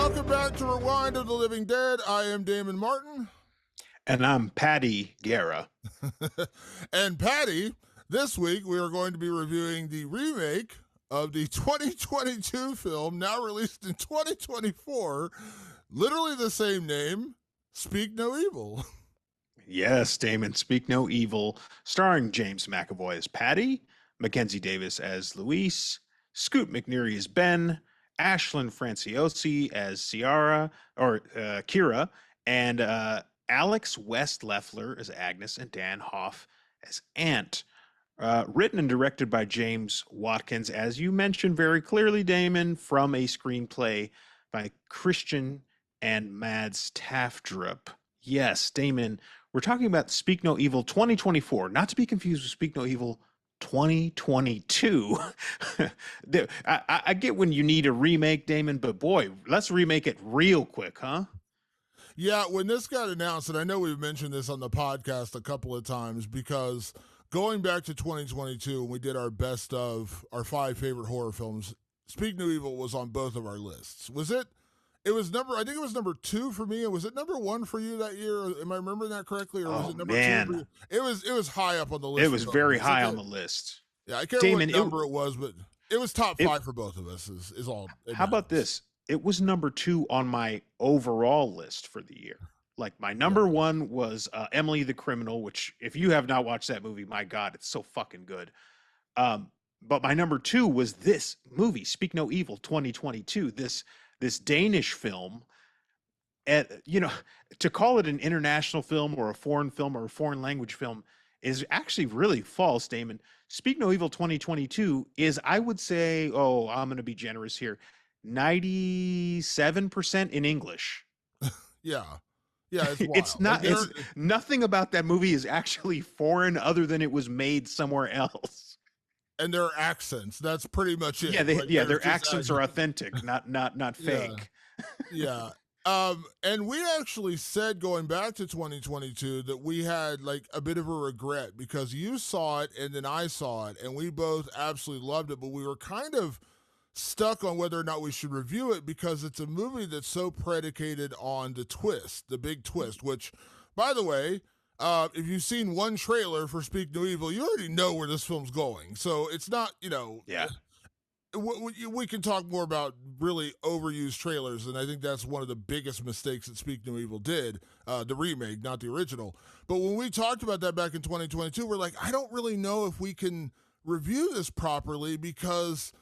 welcome back to Rewind of the Living Dead. I am Damon Martin. And I'm Patty Guerra. And Patty, this week we are going to be reviewing the remake of the 2022 film, now released in 2024, literally the same name, Speak No Evil. Yes, Damon, Speak No Evil, starring James McAvoy as Patty, Mackenzie Davis as Luis, Scoot McNeary as Ben, Ashlyn Franciosi as Kira, and Alex West Leffler as Agnes, and Dan Hoff as Ant. Written and directed by James Watkins, as you mentioned very clearly, Damon, from a screenplay by Christian and Mads Tafdrup. Yes, Damon, we're talking about Speak No Evil 2024, not to be confused with Speak No Evil 2022. I get when you need a remake, Damon, but boy, let's remake it real quick, huh? Yeah, when this got announced, and I know we've mentioned this on the podcast a couple of times, because going back to 2022, when we did our best of our 5 favorite horror films, Speak No Evil was on both of our lists. Was it? It was I think it was number 2 for me. And was it number 1 for you that year? Am I remembering that correctly? Or was Oh it number 2 for man, you? It was high up on the list. it was very high on the list. Yeah, I can't remember Damon, what number it was, but it was top 5 for both of us, is all. How about this? It was number 2 on my overall list for the year. Like my number 1 was Emily the Criminal, which if you have not watched that movie, my God, it's so fucking good. But my number 2 was this movie, Speak No Evil 2022, this Danish film. And to call it an international film or a foreign language film is actually really false, Damon. Speak No Evil 2022 is, I would say, I'm going to be generous here, 97% in English. Yeah. Yeah, it's wild. It's not. It's nothing about that movie is actually foreign, other than it was made somewhere else. And their accents. That's pretty much it. Yeah, their accents are authentic, not fake. Yeah. And we actually said, going back to 2022, that we had like a bit of a regret because you saw it and then I saw it, and we both absolutely loved it, but we were kind of stuck on whether or not we should review it because it's a movie that's so predicated on the big twist, which, by the way, if you've seen one trailer for Speak No Evil, you already know where this film's going. So it's not, Yeah. We can talk more about really overused trailers, and I think that's one of the biggest mistakes that Speak No Evil did, the remake, not the original. But when we talked about that back in 2022, we're like, I don't really know if we can review this properly because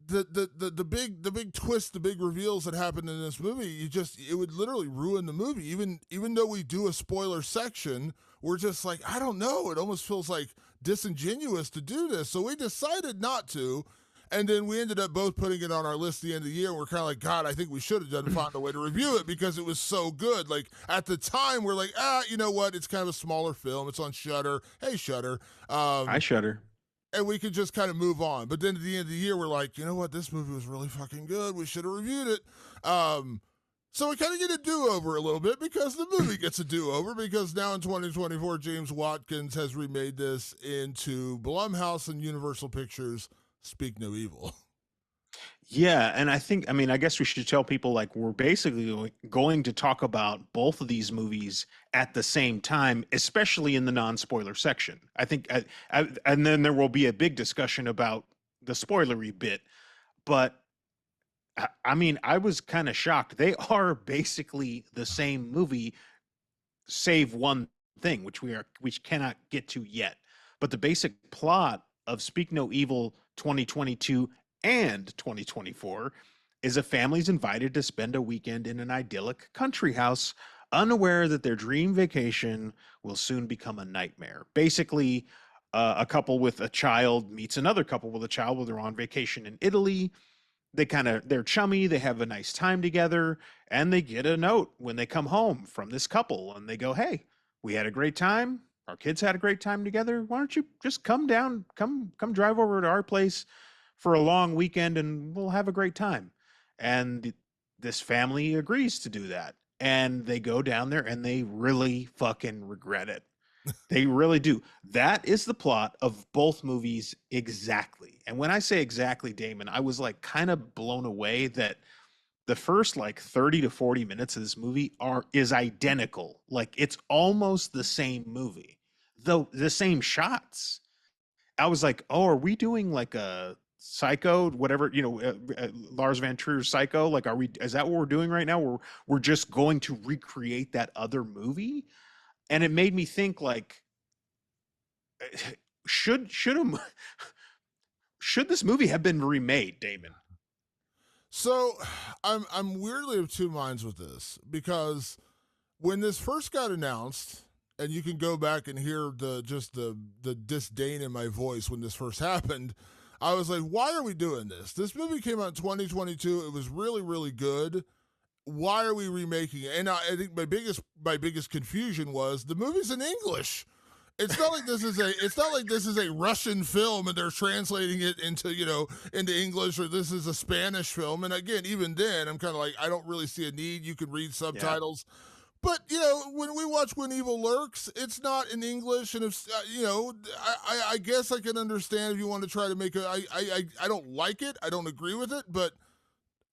the big twist, the big reveals that happened in this movie, it would literally ruin the movie. Even though we do a spoiler section, we're just like, I don't know. It almost feels like disingenuous to do this. So we decided not to. And then we ended up both putting it on our list at the end of the year. And we're kind of like, God, I think we should have done found a way to review it because it was so good. Like at the time, we're like, you know what? It's kind of a smaller film. It's on Shudder. Hey, Shudder. I Shudder. And we could just kind of move on. But then at the end of the year, we're like, you know what? This movie was really fucking good. We should have reviewed it. So we kind of get a do-over a little bit because the movie gets a do-over because now in 2024, James Watkins has remade this into Blumhouse and Universal Pictures' Speak No Evil. Yeah, and I guess we should tell people like we're basically going to talk about both of these movies at the same time, especially in the non-spoiler section. I think, and then there will be a big discussion about the spoilery bit. But I was kind of shocked. They are basically the same movie, save one thing, which we cannot get to yet. But the basic plot of Speak No Evil 2022 and 2024 is a family's invited to spend a weekend in an idyllic country house, unaware that their dream vacation will soon become a nightmare. Basically, a couple with a child meets another couple with a child while they're on vacation in Italy. They're chummy, they have a nice time together, and they get a note when they come home from this couple, and they go, hey, we had a great time. Our kids had a great time together. Why don't you just come drive over to our place for a long weekend and we'll have a great time. And this family agrees to do that. And they go down there and they really fucking regret it. They really do. That is the plot of both movies exactly. And when I say exactly, Damon, I was like kind of blown away that the first like 30 to 40 minutes of this movie are is identical. Like it's almost the same movie, though the same shots. I was like, oh, are we doing like a Psycho, whatever, Lars Van Trier's Psycho? Like, is that what we're doing right now? We're just going to recreate that other movie? And it made me think like, should a, should this movie have been remade, Damon? So I'm weirdly of two minds with this because when this first got announced, and you can go back and hear the disdain in my voice when this first happened, I was like, why are we doing this? This movie came out in 2022. It was really, really good. Why are we remaking it? And I think my biggest confusion was the movie's in English. It's not like this is a Russian film and they're translating it into English, or this is a Spanish film. And again, even then, I'm kind of like, I don't really see a need. You can read Yeah. subtitles. But when we watch When Evil Lurks, it's not in English, and if I guess I can understand if you want to try to make it. I don't like it. I don't agree with it. But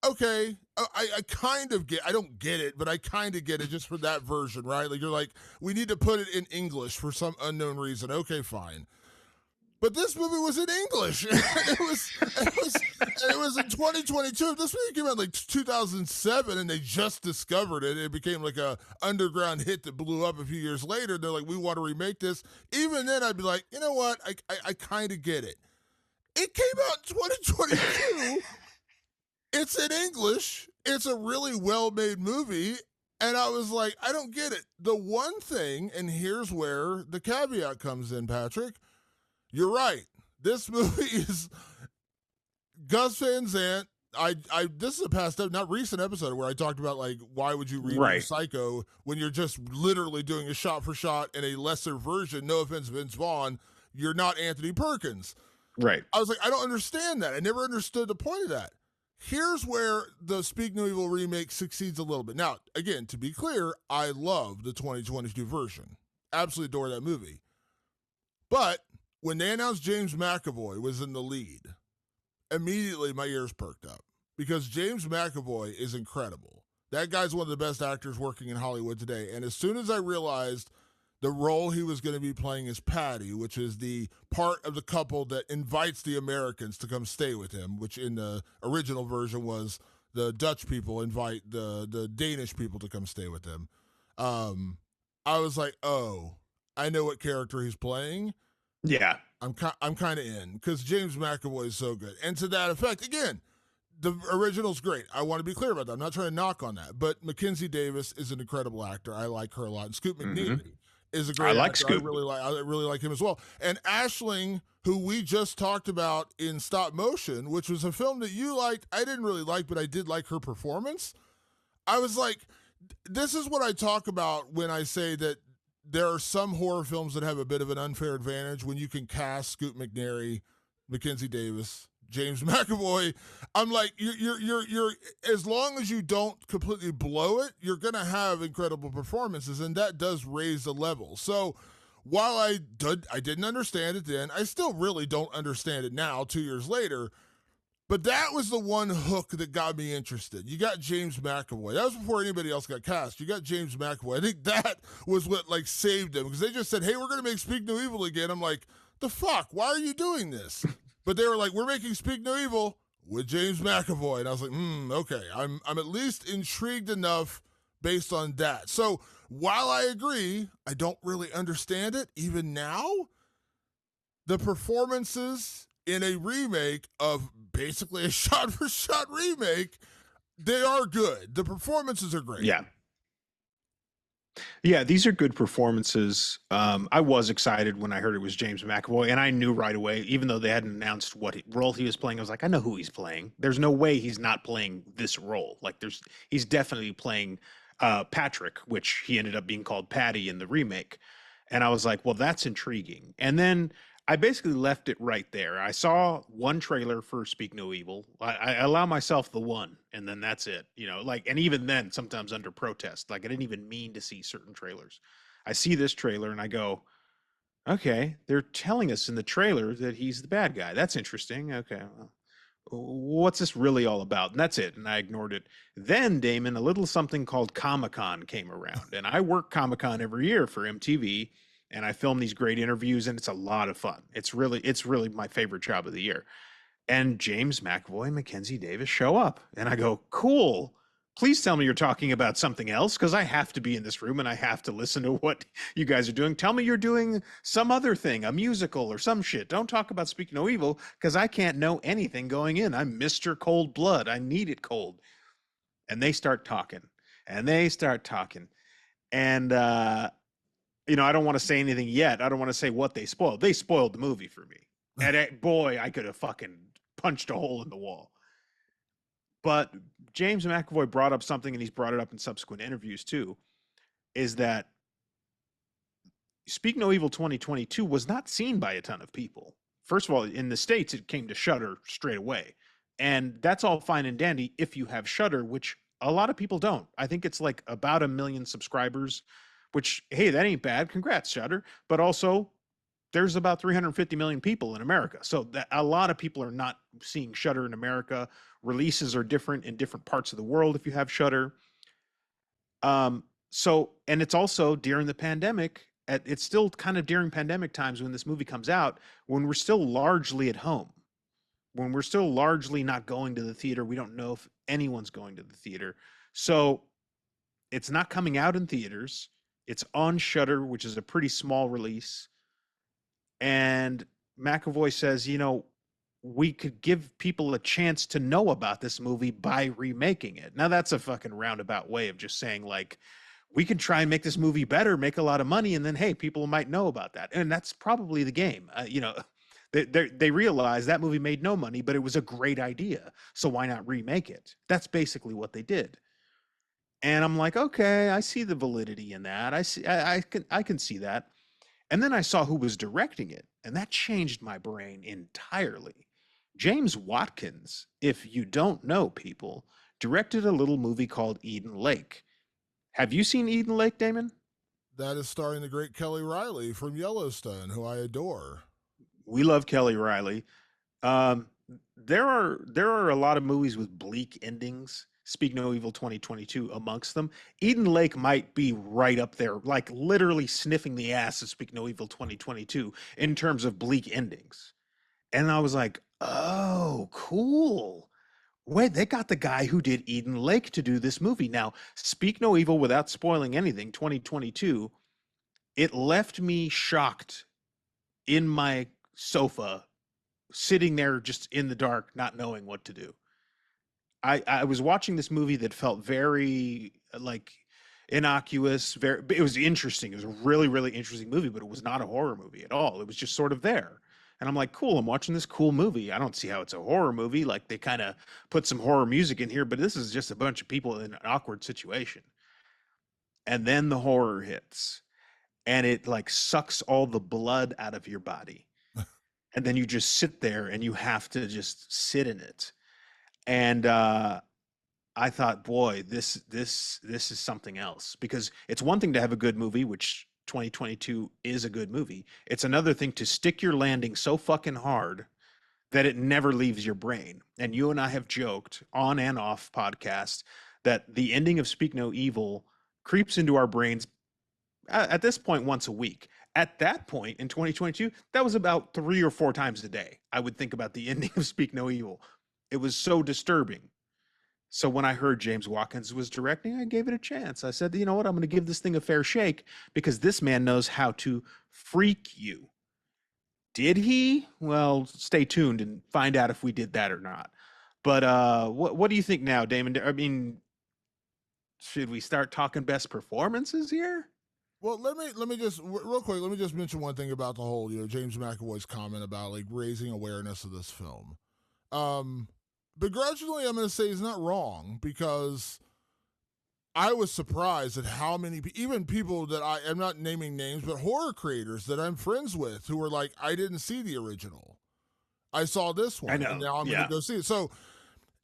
okay, I kind of get. I don't get it, but I kind of get it just for that version, right? Like you're like, we need to put it in English for some unknown reason. Okay, fine. But this movie was in English. It was in 2022. If this movie came out in like 2007 and they just discovered it, it became like a underground hit that blew up a few years later. They're like, we want to remake this. Even then, I'd be like, you know what? I kind of get it. It came out in 2022. It's in English. It's a really well-made movie. And I was like, I don't get it. The one thing, and here's where the caveat comes in, Patrick. You're right. This movie is Gus Van Sant. This is a past, not recent episode where I talked about like why would you read Right. Psycho when you're just literally doing a shot for shot in a lesser version. No offense, Vince Vaughn, you're not Anthony Perkins. Right. I was like, I don't understand that. I never understood the point of that. Here's where the Speak No Evil remake succeeds a little bit. Now, again, to be clear, I love the 2022 version. Absolutely adore that movie. But when they announced James McAvoy was in the lead, immediately my ears perked up because James McAvoy is incredible. That guy's one of the best actors working in Hollywood today. And as soon as I realized the role he was going to be playing is Patty, which is the part of the couple that invites the Americans to come stay with him, which in the original version was the Dutch people invite the Danish people to come stay with them. I was like, oh, I know what character he's playing. Yeah. I'm kind of in because James McAvoy is so good. And to that effect, again, the original's great. I want to be clear about that. I'm not trying to knock on that, but Mackenzie Davis is an incredible actor. I like her a lot. And Scoot McNeely is a great I like actor. Scoot. I really like him as well. And Aisling, who we just talked about in Stop Motion, which was a film that you liked, I didn't really like, but I did like her performance. I was like, this is what I talk about when I say that there are some horror films that have a bit of an unfair advantage when you can cast Scoot McNairy, Mackenzie Davis, James McAvoy. I'm like, you're as long as you don't completely blow it, you're gonna have incredible performances, and that does raise the level. So while I didn't understand it then, I still really don't understand it now, 2 years later. But that was the one hook that got me interested. You got James McAvoy. That was before anybody else got cast. You got James McAvoy. I think that was what like saved him because they just said, "Hey, we're going to make Speak No Evil again." I'm like, "The fuck? Why are you doing this?" But they were like, "We're making Speak No Evil with James McAvoy," and I was like, okay. I'm at least intrigued enough based on that." So while I agree, I don't really understand it even now. The performances in a remake of basically a shot for shot remake, they are good. The performances are great. Yeah. Yeah, these are good performances. I was excited when I heard it was James McAvoy, and I knew right away, even though they hadn't announced what role he was playing, I was like, I know who he's playing. There's no way he's not playing this role. Like, he's definitely playing Patrick, which he ended up being called Patty in the remake. And I was like, well, that's intriguing. And then I basically left it right there. I saw one trailer for Speak No Evil. I allow myself the one, and then that's it. Like, and even then, sometimes under protest. Like, I didn't even mean to see certain trailers. I see this trailer and I go, okay, they're telling us in the trailer that he's the bad guy. That's interesting. Okay, well, what's this really all about? And that's it. And I ignored it. Then, Damon, a little something called Comic-Con came around. And I work Comic-Con every year for MTV. And I film these great interviews, and it's a lot of fun. It's really my favorite job of the year. And James McAvoy and Mackenzie Davis show up. And I go, cool. Please tell me you're talking about something else, because I have to be in this room and I have to listen to what you guys are doing. Tell me you're doing some other thing, a musical or some shit. Don't talk about Speak No Evil, because I can't know anything going in. I'm Mr. Cold Blood. I need it cold. And they start talking and they start talking. And, I don't want to say anything yet. I don't want to say what they spoiled. They spoiled the movie for me. And boy, I could have fucking punched a hole in the wall. But James McAvoy brought up something, and he's brought it up in subsequent interviews too, is that Speak No Evil 2022 was not seen by a ton of people. First of all, in the States, it came to Shudder straight away. And that's all fine and dandy if you have Shudder, which a lot of people don't. I think it's like about 1 million subscribers, which, hey, that ain't bad. Congrats, Shudder. But also, there's about 350 million people in America. So that a lot of people are not seeing Shudder in America. Releases are different in different parts of the world if you have Shudder. And it's also during the pandemic. It's still kind of during pandemic times when this movie comes out, when we're still largely at home, when we're still largely not going to the theater. We don't know if anyone's going to the theater. So it's not coming out in theaters. It's on Shudder, which is a pretty small release. And McAvoy says, we could give people a chance to know about this movie by remaking it. Now, that's a fucking roundabout way of just saying, like, we can try and make this movie better, make a lot of money, and then, hey, people might know about that. And that's probably the game. They realized that movie made no money, but it was a great idea. So why not remake it? That's basically what they did. And I'm like, okay, I see the validity in that. I can see that. And then I saw who was directing it, and that changed my brain entirely. James Watkins, if you don't know, people, directed a little movie called Eden Lake. Have you seen Eden Lake, Damon? That is starring the great Kelly Riley from Yellowstone, who I adore. We love Kelly Riley. Um, there are a lot of movies with bleak endings. Speak No Evil 2022 amongst them. Eden Lake might be right up there, like literally sniffing the ass of Speak No Evil 2022 in terms of bleak endings. And I was like, oh, cool. Wait, they got the guy who did Eden Lake to do this movie. Now, Speak No Evil, without spoiling anything, 2022, it left me shocked in my sofa, sitting there just in the dark, not knowing what to do. I was watching this movie that felt very like innocuous. It was interesting. It was a really, really interesting movie, but it was not a horror movie at all. It was just sort of there. And I'm like, cool, I'm watching this cool movie. I don't see how it's a horror movie. Like, they kind of put some horror music in here, but this is just a bunch of people in an awkward situation. And then the horror hits, and it like sucks all the blood out of your body. And then you just sit there and you have to just sit in it. And I thought, boy, this is something else, because it's one thing to have a good movie, which 2022 is a good movie. It's another thing to stick your landing so fucking hard that it never leaves your brain. And you and I have joked on and off podcasts that the ending of Speak No Evil creeps into our brains at this point once a week. At that point in 2022, that was about 3 or 4 times a day. I would think about the ending of Speak No Evil. It was so disturbing. So when I heard James Watkins was directing, I gave it a chance. I said, you know what? I'm going to give this thing a fair shake, because this man knows how to freak you. Did he? Well, stay tuned and find out if we did that or not. But what do you think now, Damon? I mean, should we start talking best performances here? Well, let me just real quick. Let me just mention one thing about the whole, James McAvoy's comment about like raising awareness of this film. Begrudgingly, I'm going to say he's not wrong, because I was surprised at how many, even people that I'm not naming names, but horror creators that I'm friends with, who were like, I didn't see the original. I saw this one, and now I'm going to go see it. So,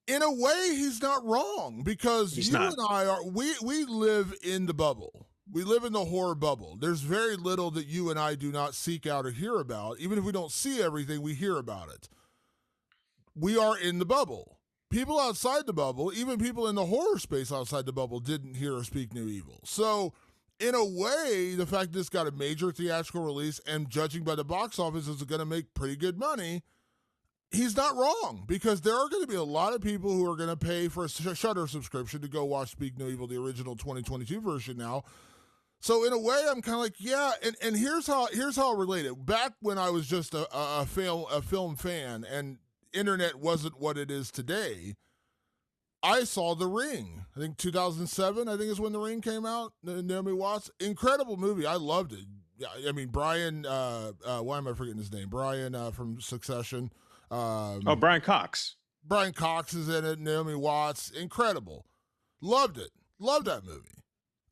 in a way, he's not wrong, because and I we live in the bubble. We live in the horror bubble. There's very little that you and I do not seek out or hear about. Even if we don't see everything, we hear about it. we are in the bubble. People outside the bubble, even people in the horror space outside the bubble, didn't hear or speak No Evil. So, in a way, the fact this got a major theatrical release and judging by the box office is going to make pretty good money, he's not wrong, because there are going to be a lot of people who are going to pay for a Shudder subscription to go watch Speak No Evil, the original 2022 version now. So in a way, I'm kind of like, yeah, and here's how I'll relate it. Back when I was just a film fan and internet wasn't what it is today, I saw The Ring. I think 2007, I think is when The Ring came out. Naomi Watts, incredible movie. I loved it. Yeah, I mean Brian. Why am I forgetting his name? Brian from Succession. Brian Cox. Brian Cox is in it. Naomi Watts, incredible. Loved it. Loved that movie.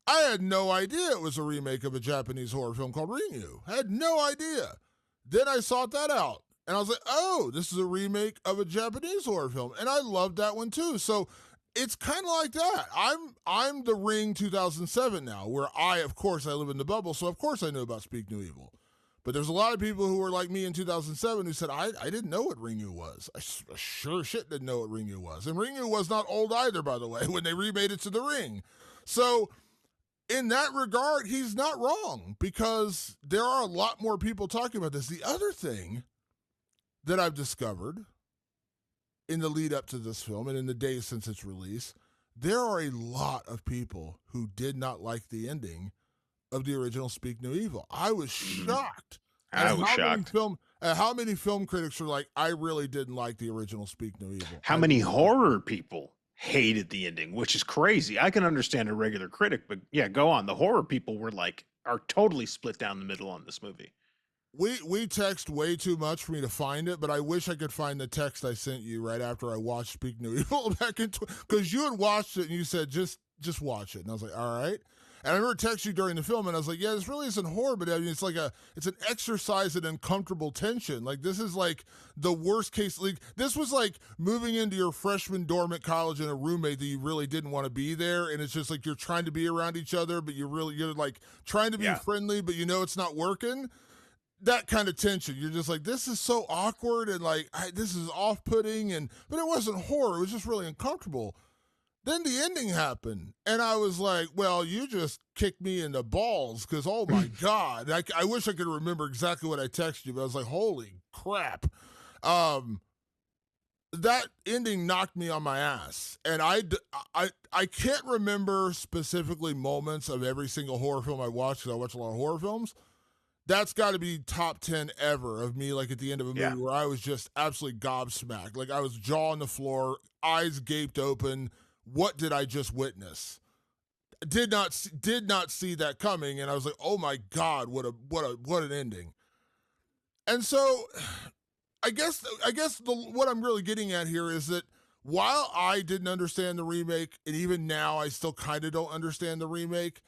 I had no idea it was a remake of a Japanese horror film called Ringu. I had no idea. Then I sought that out. And I was like, oh, this is a remake of a Japanese horror film. And I loved that one too. So it's kind of like that. I'm the Ring 2007 now, where of course, I live in the bubble. So of course I knew about Speak No Evil. But there's a lot of people who were like me in 2007 who said, I didn't know what Ringu was. I sure shit didn't know what Ringu was. And Ringu was not old either, by the way, when they remade it to The Ring. So in that regard, he's not wrong, because there are a lot more people talking about this. The other thing that I've discovered in the lead up to this film and in the days since its release, there are a lot of people who did not like the ending of the original Speak No Evil. I was shocked. I was shocked. How many film critics were like, I really didn't like the original Speak No Evil. How many horror people hated the ending, which is crazy. I can understand a regular critic, but yeah, go on. The horror people are totally split down the middle on this movie. We text way too much for me to find it, but I wish I could find the text I sent you right after I watched Speak No Evil back in, because you had watched it and you said, just watch it. And I was like, all right. And I remember texting you during the film, and I was like, yeah, this really isn't horror, but I mean, it's an exercise in uncomfortable tension. Like, this is like the worst case. Like, this was like moving into your freshman dorm at college and a roommate that you really didn't want to be there. And it's just like, you're trying to be around each other, but you're like trying to be friendly, but you know it's not working. That kind of tension. You're just like, this is so awkward, and like, this is off-putting, but it wasn't horror. It was just really uncomfortable. Then the ending happened, and I was like, well, you just kicked me in the balls, because, oh, my God. I wish I could remember exactly what I texted you, but I was like, holy crap. That ending knocked me on my ass, and I can't remember specifically moments of every single horror film I watched, because I watch a lot of horror films. That's got to be top 10 ever of me, like at the end of a movie where I was just absolutely gobsmacked. Like, I was jaw on the floor, eyes gaped open. What did I just witness? Did not see that coming, and I was like, "Oh my God, what an ending!" And so, I guess what I'm really getting at here is that while I didn't understand the remake, and even now I still kind of don't understand the remake,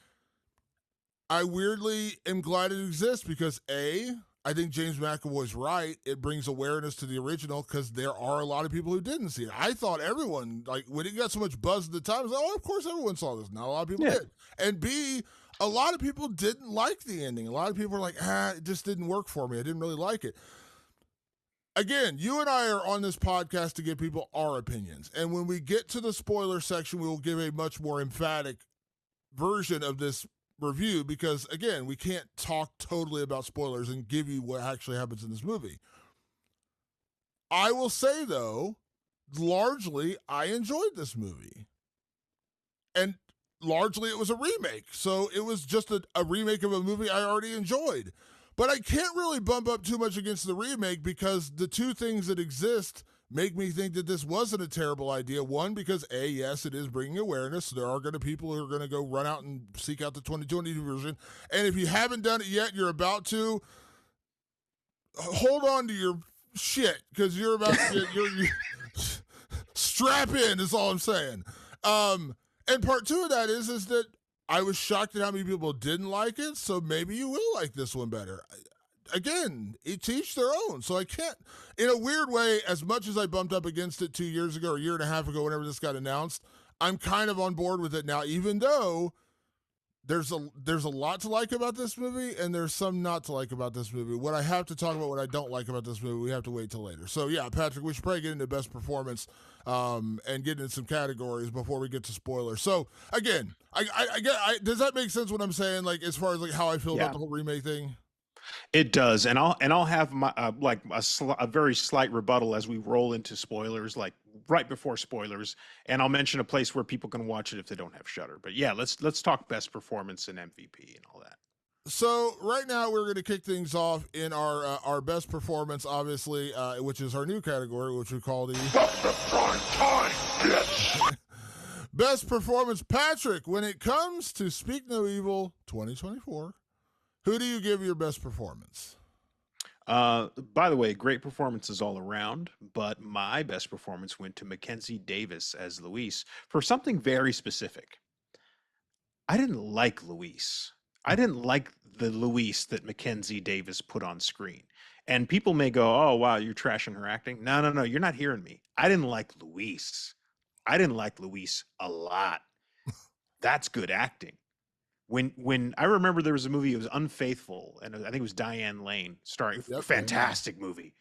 I weirdly am glad it exists, because I think James McAvoy's right. It brings awareness to the original, because there are a lot of people who didn't see it. I thought everyone, like, when it got so much buzz at the time, I was like, oh, of course everyone saw this. Not a lot of people did. And B, a lot of people didn't like the ending. A lot of people were like, it just didn't work for me. I didn't really like it. Again, you and I are on this podcast to give people our opinions. And when we get to the spoiler section, we will give a much more emphatic version of this review, because again, we can't talk totally about spoilers and give you what actually happens in this movie. I will say, though, largely I enjoyed this movie, and largely it was a remake, so it was just a remake of a movie I already enjoyed. But I can't really bump up too much against the remake, because the two things that exist make me think that this wasn't a terrible idea. One, because yes, it is bringing awareness. So there are going to people who are going to go run out and seek out the 2020 version. And if you haven't done it yet, you're about to hold on to your shit, because you're about to you're strap in is all I'm saying. And part two of that is that I was shocked at how many people didn't like it. So maybe you will like this one better. Again, to each their own. So I can't, in a weird way, as much as I bumped up against it 2 years ago or a year and a half ago, whenever this got announced, I'm kind of on board with it now, even though there's a lot to like about this movie, and there's some not to like about this movie. What I have to talk about, what I don't like about this movie, we have to wait till later. So yeah, Patrick, we should probably get into best performance, and get into some categories before we get to spoilers. So again, does that make sense what I'm saying? Like as far as like how I feel about Yeah. the whole remake thing. It does, and I'll have my like a very slight rebuttal as we roll into spoilers, like right before spoilers, and I'll mention a place where people can watch it if they don't have Shutter. But yeah, let's talk best performance and MVP and all that. So right now we're going to kick things off in our best performance, obviously, which is our new category, which we call the prime time, bitch. Best performance. Patrick, when it comes to Speak No Evil 2024, who do you give your best performance? By the way, great performances all around, but my best performance went to Mackenzie Davis as Luis for something very specific. I didn't like Luis. I didn't like the Luis that Mackenzie Davis put on screen. And people may go, "Oh, wow, you're trashing her acting." No, no, no, you're not hearing me. I didn't like Luis. I didn't like Luis a lot. That's good acting. When I remember there was a movie, it was Unfaithful, and I think it was Diane Lane starring. Yep, Fantastic movie.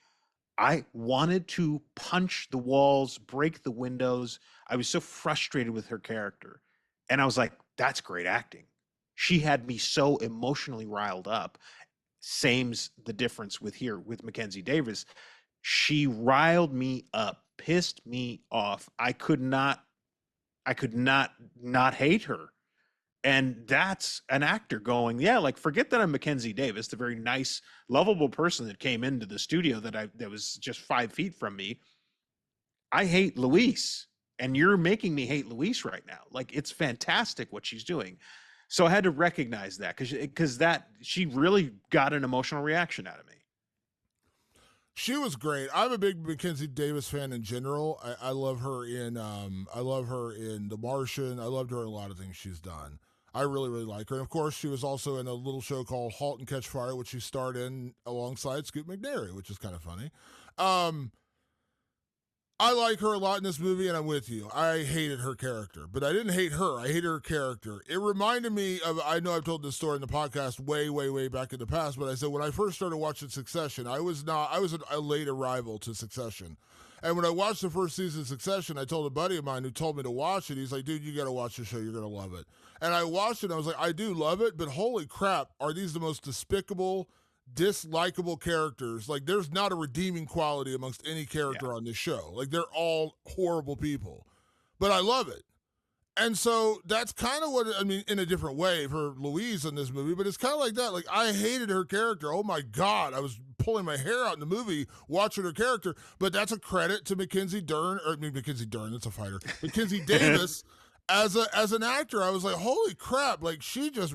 I wanted to punch the walls, break the windows. I was so frustrated with her character. And I was like, that's great acting. She had me so emotionally riled up. Same's the difference with here with Mackenzie Davis. She riled me up, pissed me off. I could not hate her. And that's an actor going, yeah, like forget that I'm Mackenzie Davis, the very nice, lovable person that came into the studio that was just 5 feet from me. I hate Luis, and you're making me hate Luis right now. Like it's fantastic what she's doing. So I had to recognize that because that she really got an emotional reaction out of me. She was great. I'm a big Mackenzie Davis fan in general. I love her in The Martian. I loved her in a lot of things she's done. I really, really like her. And of course, she was also in a little show called Halt and Catch Fire, which she starred in alongside Scoot McNairy, which is kind of funny. I like her a lot in this movie, and I'm with you. I hated her character, but I didn't hate her. I hated her character. It reminded me of, I know I've told this story in the podcast way, way, way back in the past, but I said when I first started watching Succession, I was a late arrival to Succession. And when I watched the first season of Succession, I told a buddy of mine who told me to watch it. He's like, dude, you got to watch the show. You're going to love it. And I watched it, and I was like, I do love it, but holy crap, are these the most despicable, dislikable characters? Like there's not a redeeming quality amongst any character on this show. Like they're all horrible people, but I love it. And so that's kind of what, I mean, in a different way for Louise in this movie, but it's kind of like that. Like I hated her character. Oh my God. I was pulling my hair out in the movie watching her character, but that's a credit to Mackenzie Dern, or I mean, Mackenzie Dern, that's a fighter. Mackenzie Davis. As an actor, I was like, holy crap! Like she just,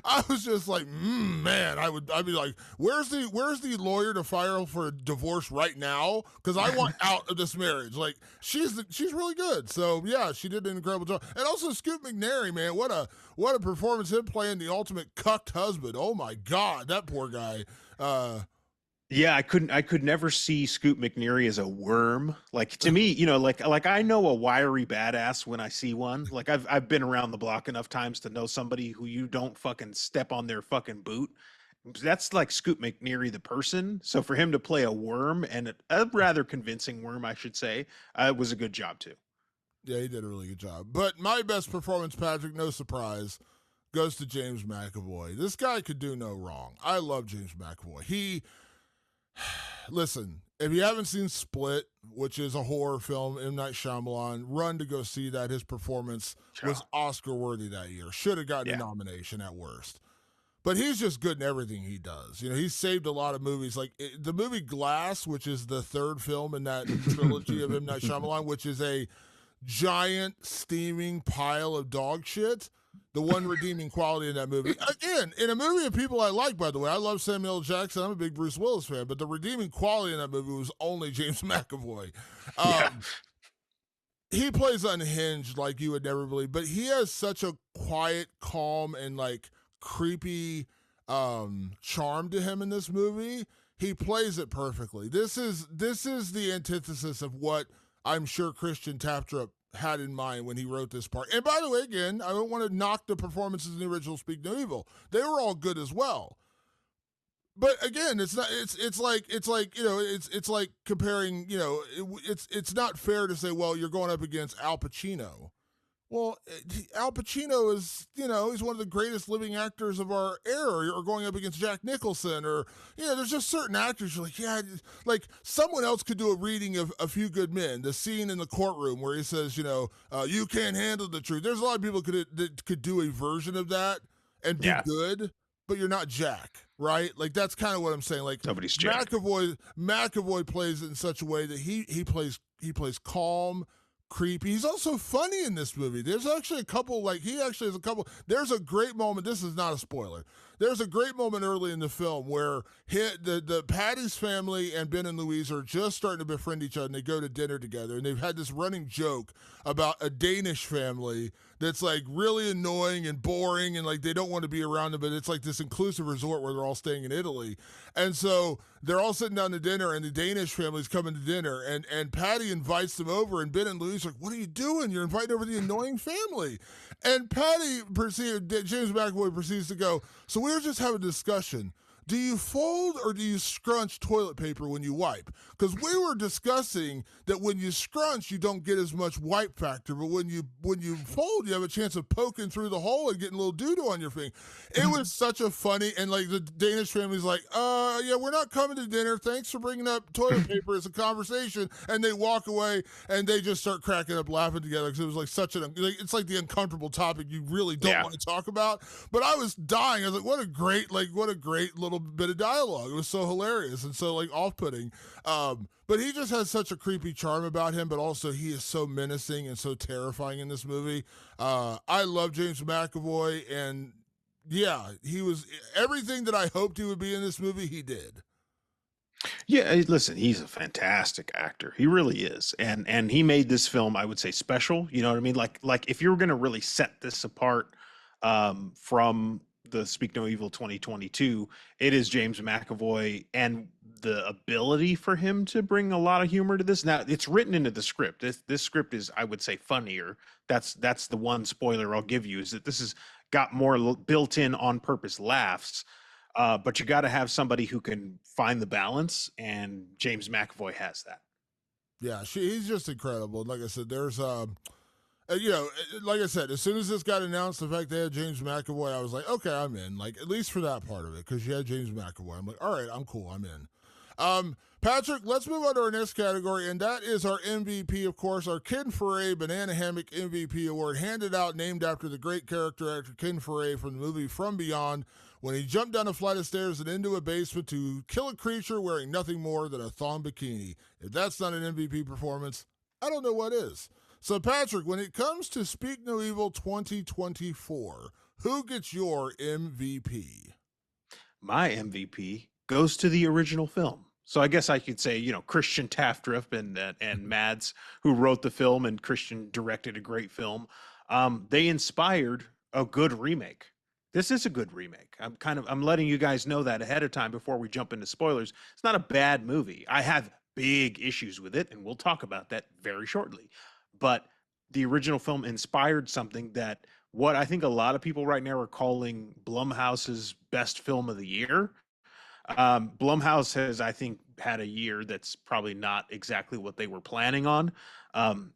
I was just like, man, I'd be like, where's the lawyer to file for a divorce right now? Because I want out of this marriage. Like she's really good. So yeah, she did an incredible job. And also Scoot McNairy, man, what a performance! Him playing the ultimate cucked husband. Oh my God, that poor guy. Yeah, I could never see Scoot McNairy as a worm. Like to me, you know, like I know a wiry badass when I see one. Like I've been around the block enough times to know somebody who you don't fucking step on their fucking boot. That's like Scoot McNairy the person. So for him to play a worm, and a rather convincing worm, I should say, was a good job too. Yeah, he did a really good job. But my best performance, Patrick, no surprise, goes to James McAvoy. This guy could do no wrong. I love James McAvoy. Listen, if you haven't seen Split, which is a horror film, M. Night Shyamalan, run to go see that. His performance was Oscar-worthy that year. Should have gotten a nomination at worst. But he's just good in everything he does. You know, he's saved a lot of movies. Like the movie Glass, which is the third film in that trilogy of M. Night Shyamalan, which is a giant steaming pile of dog shit. The one redeeming quality in that movie, again, in a movie of people I like, by the way, I love Samuel L. Jackson. I'm a big Bruce Willis fan, but the redeeming quality in that movie was only James McAvoy. He plays unhinged like you would never believe, but he has such a quiet, calm, and like creepy charm to him in this movie. He plays it perfectly. This is the antithesis of what I'm sure Christian Taptrap had in mind when he wrote this part. And by the way, again, I don't want to knock the performances in the original Speak No Evil. They were all good as well. But again, it's not. It's like it's like comparing. It's not fair to say, well, you're going up against Al Pacino. Well, Al Pacino is, he's one of the greatest living actors of our era, or going up against Jack Nicholson, or, there's just certain actors you're like, yeah, like someone else could do a reading of A Few Good Men, the scene in the courtroom where he says, you can't handle the truth. There's a lot of people that could do a version of that and be good, but you're not Jack, right? Like, that's kind of what I'm saying. Like, nobody's Jack. McAvoy plays it in such a way that he plays calm, creepy. He's also funny in this movie. There's actually a couple, there's a great moment. This is not a spoiler. There's a great moment early in the film where the Patty's family and Ben and Louise are just starting to befriend each other, and they go to dinner together, and they've had this running joke about a Danish family that's like really annoying and boring, and like they don't want to be around them, but it's like this inclusive resort where they're all staying in Italy. And so they're all sitting down to dinner, and the Danish family's coming to dinner, and Patty invites them over, and Ben and Louise are like, what are you doing? You're inviting over the annoying family. And James McAvoy proceeds to go, so we were just having a discussion. Do you fold or do you scrunch toilet paper when you wipe? Because we were discussing that when you scrunch, you don't get as much wipe factor, but when you fold, you have a chance of poking through the hole and getting a little doo-doo on your finger. It was such a funny, and like the Danish family's like, yeah, we're not coming to dinner. Thanks for bringing up toilet paper as a conversation. And they walk away, and they just start cracking up laughing together because it was like it's like the uncomfortable topic you really don't want to talk about. But I was dying. I was like, what a great little bit of dialogue. It was so hilarious and so like off-putting. But he just has such a creepy charm about him, but also he is so menacing and so terrifying in this movie. I love James McAvoy, and yeah, he was everything that I hoped he would be in this movie, he did. Yeah, listen, he's a fantastic actor. He really is. And he made this film, I would say, special. You know what I mean? Like if you were going to really set this apart from the Speak No Evil 2022, it is James McAvoy and the ability for him to bring a lot of humor to this. Now, it's written into the script. This script is, I would say, funnier. That's the one spoiler I'll give you, is that this has got more built-in on-purpose laughs. But you got to have somebody who can find the balance, and James McAvoy has that. Yeah, he's just incredible. Like I said, there's like I said, as soon as this got announced, the fact they had James McAvoy, I was like, okay, I'm in. Like, at least for that part of it, because you had James McAvoy. I'm like, all right, I'm cool, I'm in. Patrick, let's move on to our next category, and that is our MVP, of course, our Ken Foray Banana Hammock MVP Award, handed out, named after the great character actor Ken Foray from the movie From Beyond, when he jumped down a flight of stairs and into a basement to kill a creature wearing nothing more than a thong bikini. If that's not an MVP performance, I don't know what is. So, Patrick, when it comes to Speak No Evil 2024, who gets your MVP? My MVP goes to the original film. So I guess I could say, Christian Taftrup and Mads, who wrote the film, and Christian directed a great film. They inspired a good remake. This is a good remake. I'm letting you guys know that ahead of time before we jump into spoilers. It's not a bad movie. I have big issues with it, and we'll talk about that very shortly. But the original film inspired something that what I think a lot of people right now are calling Blumhouse's best film of the year. Blumhouse has, I think, had a year that's probably not exactly what they were planning on,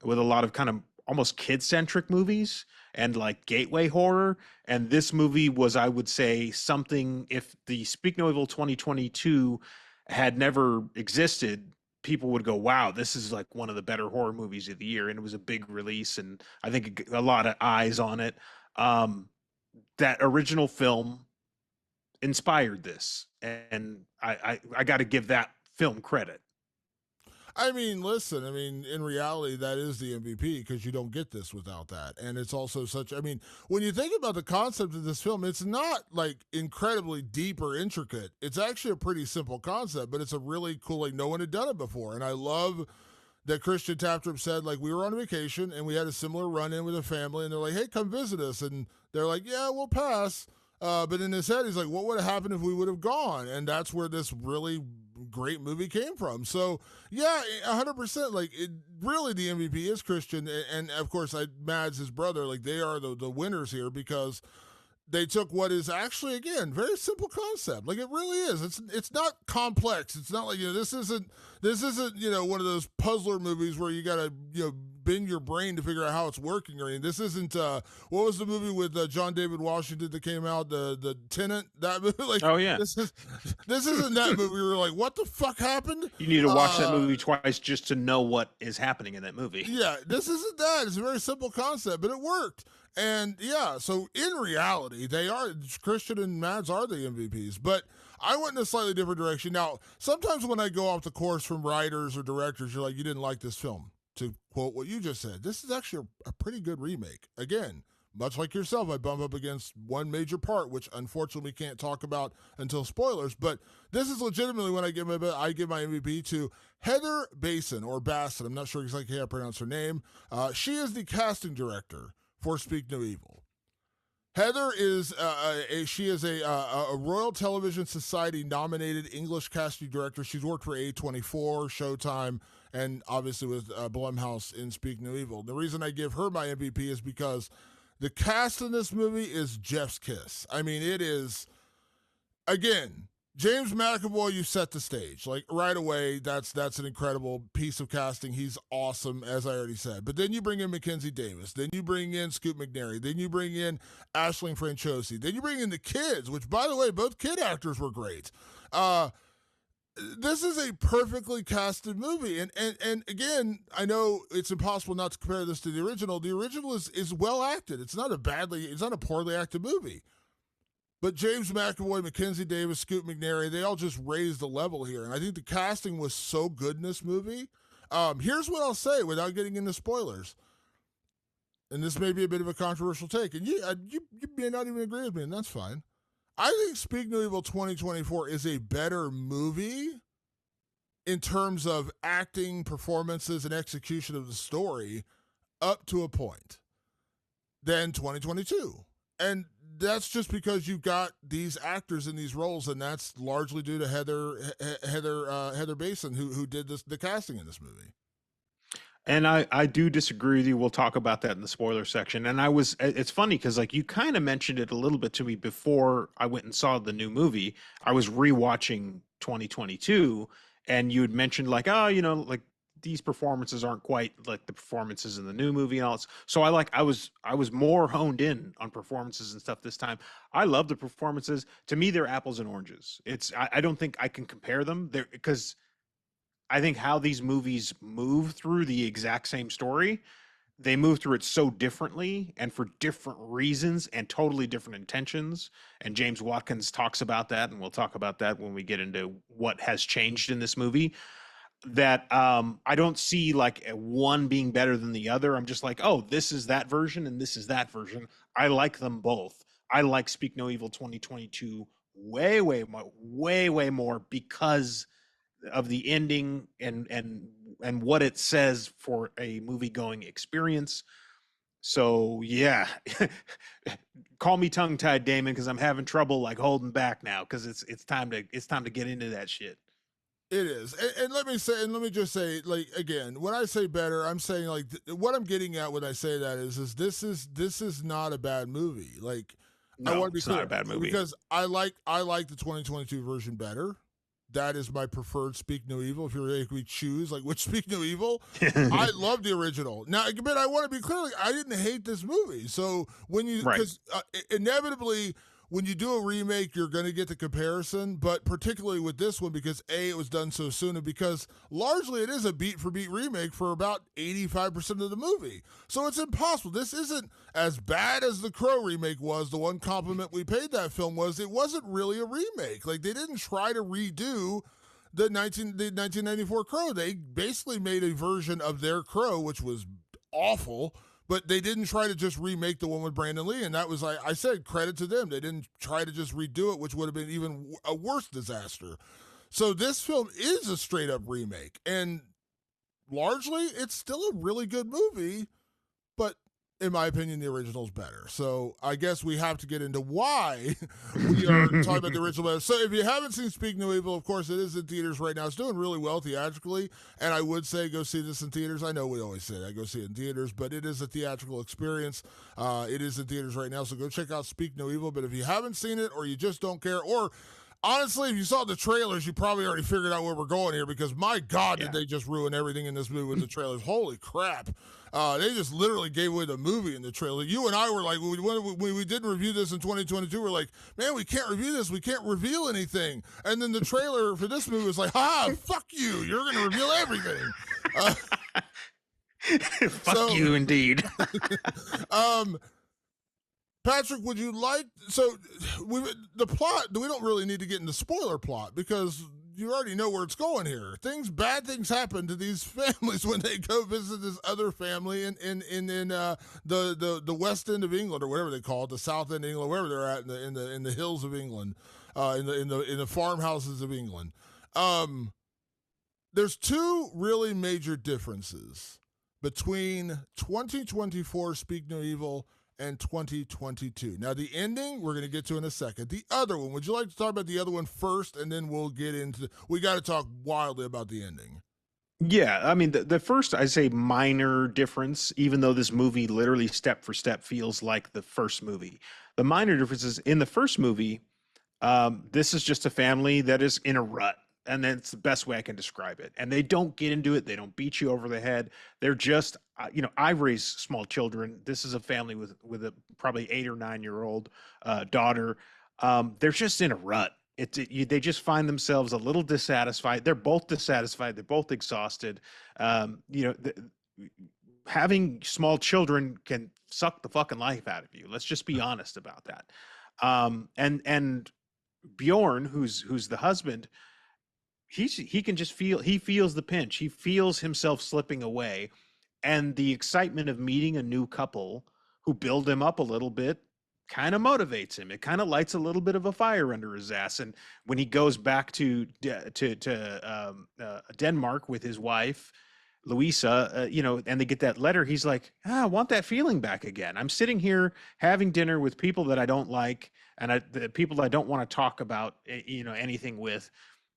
with a lot of kind of almost kid-centric movies and like gateway horror. And this movie was, I would say, something, if the Speak No Evil 2022 had never existed, people would go, wow, this is like one of the better horror movies of the year. And it was a big release, and I think a lot of eyes on it. That original film inspired this, and I got to give that film credit. I mean, listen, in reality, that is the MVP, because you don't get this without that. And it's also when you think about the concept of this film, it's not like incredibly deep or intricate. It's actually a pretty simple concept, but it's a really cool, like, no one had done it before. And I love that Christian Taftrup said, like, we were on a vacation and we had a similar run-in with a family, and they're like, hey, come visit us. And they're like, yeah, we'll pass. But in his head, he's like, what would have happened if we would have gone? And that's where this really great movie came from. So yeah, 100%. Like it really, the MVP is Christian, and of course, Mads his brother. Like they are the winners here because they took what is actually again very simple concept. Like it really is. It's not complex. It's not like this isn't one of those puzzler movies where you gotta bend your brain to figure out how it's working or anything. This isn't what was the movie with John David Washington that came out, the Tenant, that movie. Like Oh yeah, this isn't that movie. We were like, what the fuck happened? you need to watch that movie twice just to know what is happening in that movie. Yeah, this isn't that. It's a very simple concept, but it worked. And yeah, so in reality, they are Christian and Mads are the MVPs. But I went in a slightly different direction. Now, sometimes when I go off the course from writers or directors, you're like, you didn't like this film. To quote what you just said, this is actually a pretty good remake. Again, much like yourself, I bump up against one major part, which unfortunately we can't talk about until spoilers. But this is legitimately when I give my MVP to Heather Basin or Bassett. I'm not sure exactly how to pronounce her name. She is the casting director for Speak No Evil. Heather is she is a Royal Television Society nominated English casting director. She's worked for A24, Showtime, and obviously with Blumhouse in Speak No Evil. The reason I give her my MVP is because the cast in this movie is Jeff's kiss. I mean, it is, again, James McAvoy, you set the stage. Like, right away, that's an incredible piece of casting. He's awesome, as I already said. But then you bring in Mackenzie Davis. Then you bring in Scoot McNairy. Then you bring in Aisling Franciosi. Then you bring in the kids, which, by the way, both kid actors were great. This is a perfectly casted movie. And again, I know it's impossible not to compare this to the original. The original is well acted. It's not a poorly acted movie. But James McAvoy, Mackenzie Davis, Scoot McNairy, they all just raised the level here. And I think the casting was so good in this movie. Here's what I'll say without getting into spoilers. And this may be a bit of a controversial take. And you may not even agree with me, and that's fine. I think Speak No Evil 2024 is a better movie in terms of acting, performances, and execution of the story up to a point than 2022. And that's just because you've got these actors in these roles, and that's largely due to Heather Basin, who did the casting in this movie. And I do disagree with you. We'll talk about that in the spoiler section. And it's funny because like you kind of mentioned it a little bit to me before I went and saw the new movie. I was rewatching 2022, and you had mentioned like, oh, like these performances aren't quite like the performances in the new movie and all this. So I was more honed in on performances and stuff this time. I love the performances. To me, they're apples and oranges. I don't think I can compare them there because I think how these movies move through the exact same story, they move through it so differently and for different reasons and totally different intentions. And James Watkins talks about that, and we'll talk about that when we get into what has changed in this movie. That I don't see like one being better than the other. I'm just like, oh, this is that version and this is that version. I like them both. I like Speak No Evil 2022 way more because of the ending and what it says for a movie going experience. So yeah, call me tongue tied, Damon, because I'm having trouble like holding back now because it's time to get into that shit. It is. And let me just say, like, again, when I say better, I'm saying like what I'm getting at when I say that is this is not a bad movie. Like, no, I want to be it's clear, not a bad movie because I like the 2022 version better. That is my preferred Speak No Evil. If you're like, we choose like which Speak No Evil, I love the original. Now, but I want to be clear, like, I didn't hate this movie. So when you, because inevitably when you do a remake, you're going to get the comparison, but particularly with this one, because A, it was done so soon, and because largely it is a beat for beat remake for about 85% of the movie. So it's impossible. This isn't as bad as the Crow remake was. The one compliment we paid that film was it wasn't really a remake. Like, they didn't try to redo the 1994 Crow. They basically made a version of their Crow, which was awful, but they didn't try to just remake the one with Brandon Lee. And that was, like I said, credit to them. They didn't try to just redo it, which would have been even a worse disaster. So this film is a straight up remake. And largely, it's still a really good movie. But in my opinion, the original's better. So I guess we have to get into why we are talking about the original better. So if you haven't seen Speak No Evil, of course, it is in theaters right now. It's doing really well theatrically, and I would say go see this in theaters. I know we always say that, go see it in theaters, but it is a theatrical experience. It is in theaters right now, so go check out Speak No Evil. But if you haven't seen it, or you just don't care, or honestly, if you saw the trailers, you probably already figured out where we're going here, because my God, did they just ruin everything in this movie with the trailers. Holy crap. They just literally gave away the movie in the trailer. You and I were like, when we didn't review this in 2022, we're like, man, we can't review this. We can't reveal anything. And then the trailer for this movie was like, fuck you. You're going to reveal everything. Fuck you, indeed. Patrick, would you like, so the plot, we don't really need to get into spoiler plot, because you already know where it's going here. Bad things happen to these families when they go visit this other family in the West End of England, or whatever they call it, the South End of England, wherever they're at in the hills of England, in the farmhouses of England. There's two really major differences between 2024 Speak No Evil and 2022. Now, the ending we're going to get to in a second. The other one, would you like to talk about the other one first, and then we'll get into, we got to talk wildly about the ending. Yeah, I mean, the first, I say, minor difference, even though this movie literally step for step feels like the first movie. The minor difference is, in the first movie, this is just a family that is in a rut. And that's the best way I can describe it. And they don't get into it. They don't beat you over the head. They're just, I've raised small children. This is a family with a probably 8 or 9 year old daughter. They're just in a rut. They just find themselves a little dissatisfied. They're both dissatisfied. They're both exhausted. Having small children can suck the fucking life out of you. Let's just be honest about that. And Bjorn, who's the husband, he can just feels the pinch. He feels himself slipping away, and the excitement of meeting a new couple who build him up a little bit kind of motivates him. It kind of lights a little bit of a fire under his ass. And when he goes back to Denmark with his wife, Louisa, and they get that letter, he's like, I want that feeling back again. I'm sitting here having dinner with people that I don't like, and the people I don't want to talk about, anything with.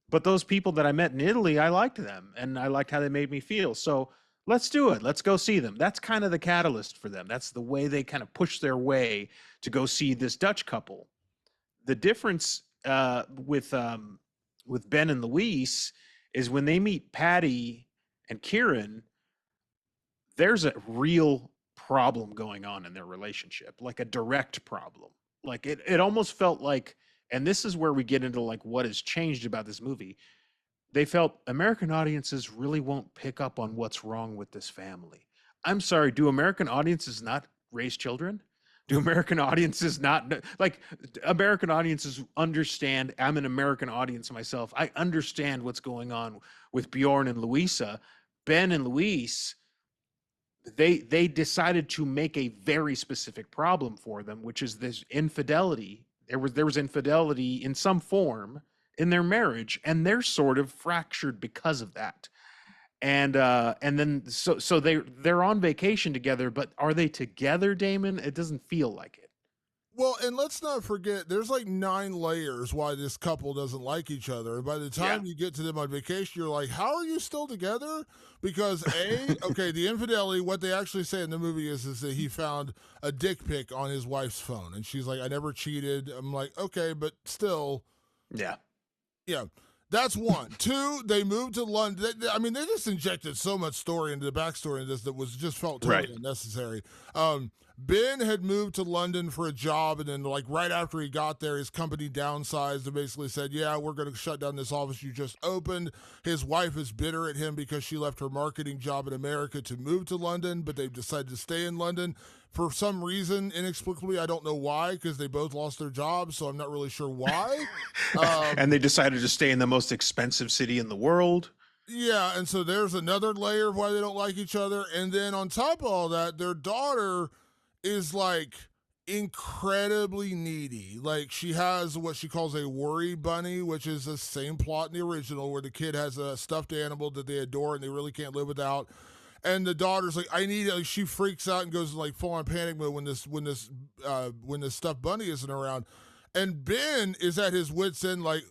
But those people that I met in Italy, I liked them, and I liked how they made me feel. So let's do it. Let's go see them. That's kind of the catalyst for them. That's the way they kind of push their way to go see this Dutch couple. The difference with Ben and Louise is when they meet Patty and Kieran, there's a real problem going on in their relationship, like a direct problem. Like it almost felt like, and this is where we get into like what has changed about this movie. They felt American audiences really won't pick up on what's wrong with this family. I'm sorry, do American audiences not raise children? Do American audiences not, like, American audiences understand? I'm an American audience myself. I understand what's going on with Bjorn and Louisa. Ben and Louise, they decided to make a very specific problem for them, which is this infidelity. There was infidelity in some form in their marriage, and they're sort of fractured because of that. And then so they're on vacation together, but are they together, Damon? It doesn't feel like it. Well, and let's not forget, there's like 9 layers why this couple doesn't like each other. And by the time you get to them on vacation, you're like, how are you still together? Because the infidelity, what they actually say in the movie is that he found a dick pic on his wife's phone. And she's like, I never cheated. I'm like, okay, but still. Yeah. Yeah. That's one. 2, they moved to London. They just injected so much story into the backstory of this that was just felt totally unnecessary. Ben had moved to London for a job, and then like right after he got there, his company downsized and basically said, yeah, we're going to shut down this office you just opened. His wife is bitter at him because she left her marketing job in America to move to London, but they've decided to stay in London. For some reason, inexplicably, I don't know why, because they both lost their jobs, so I'm not really sure why. And they decided to stay in the most expensive city in the world. Yeah, and so there's another layer of why they don't like each other. And then on top of all that, their daughter is like incredibly needy. Like she has what she calls a worry bunny, which is the same plot in the original, where the kid has a stuffed animal that they adore and they really can't live without. and the daughter's like, I need it. Like, she freaks out and goes like full on panic mode when this stuffed bunny isn't around. And Ben is at his wits end, like,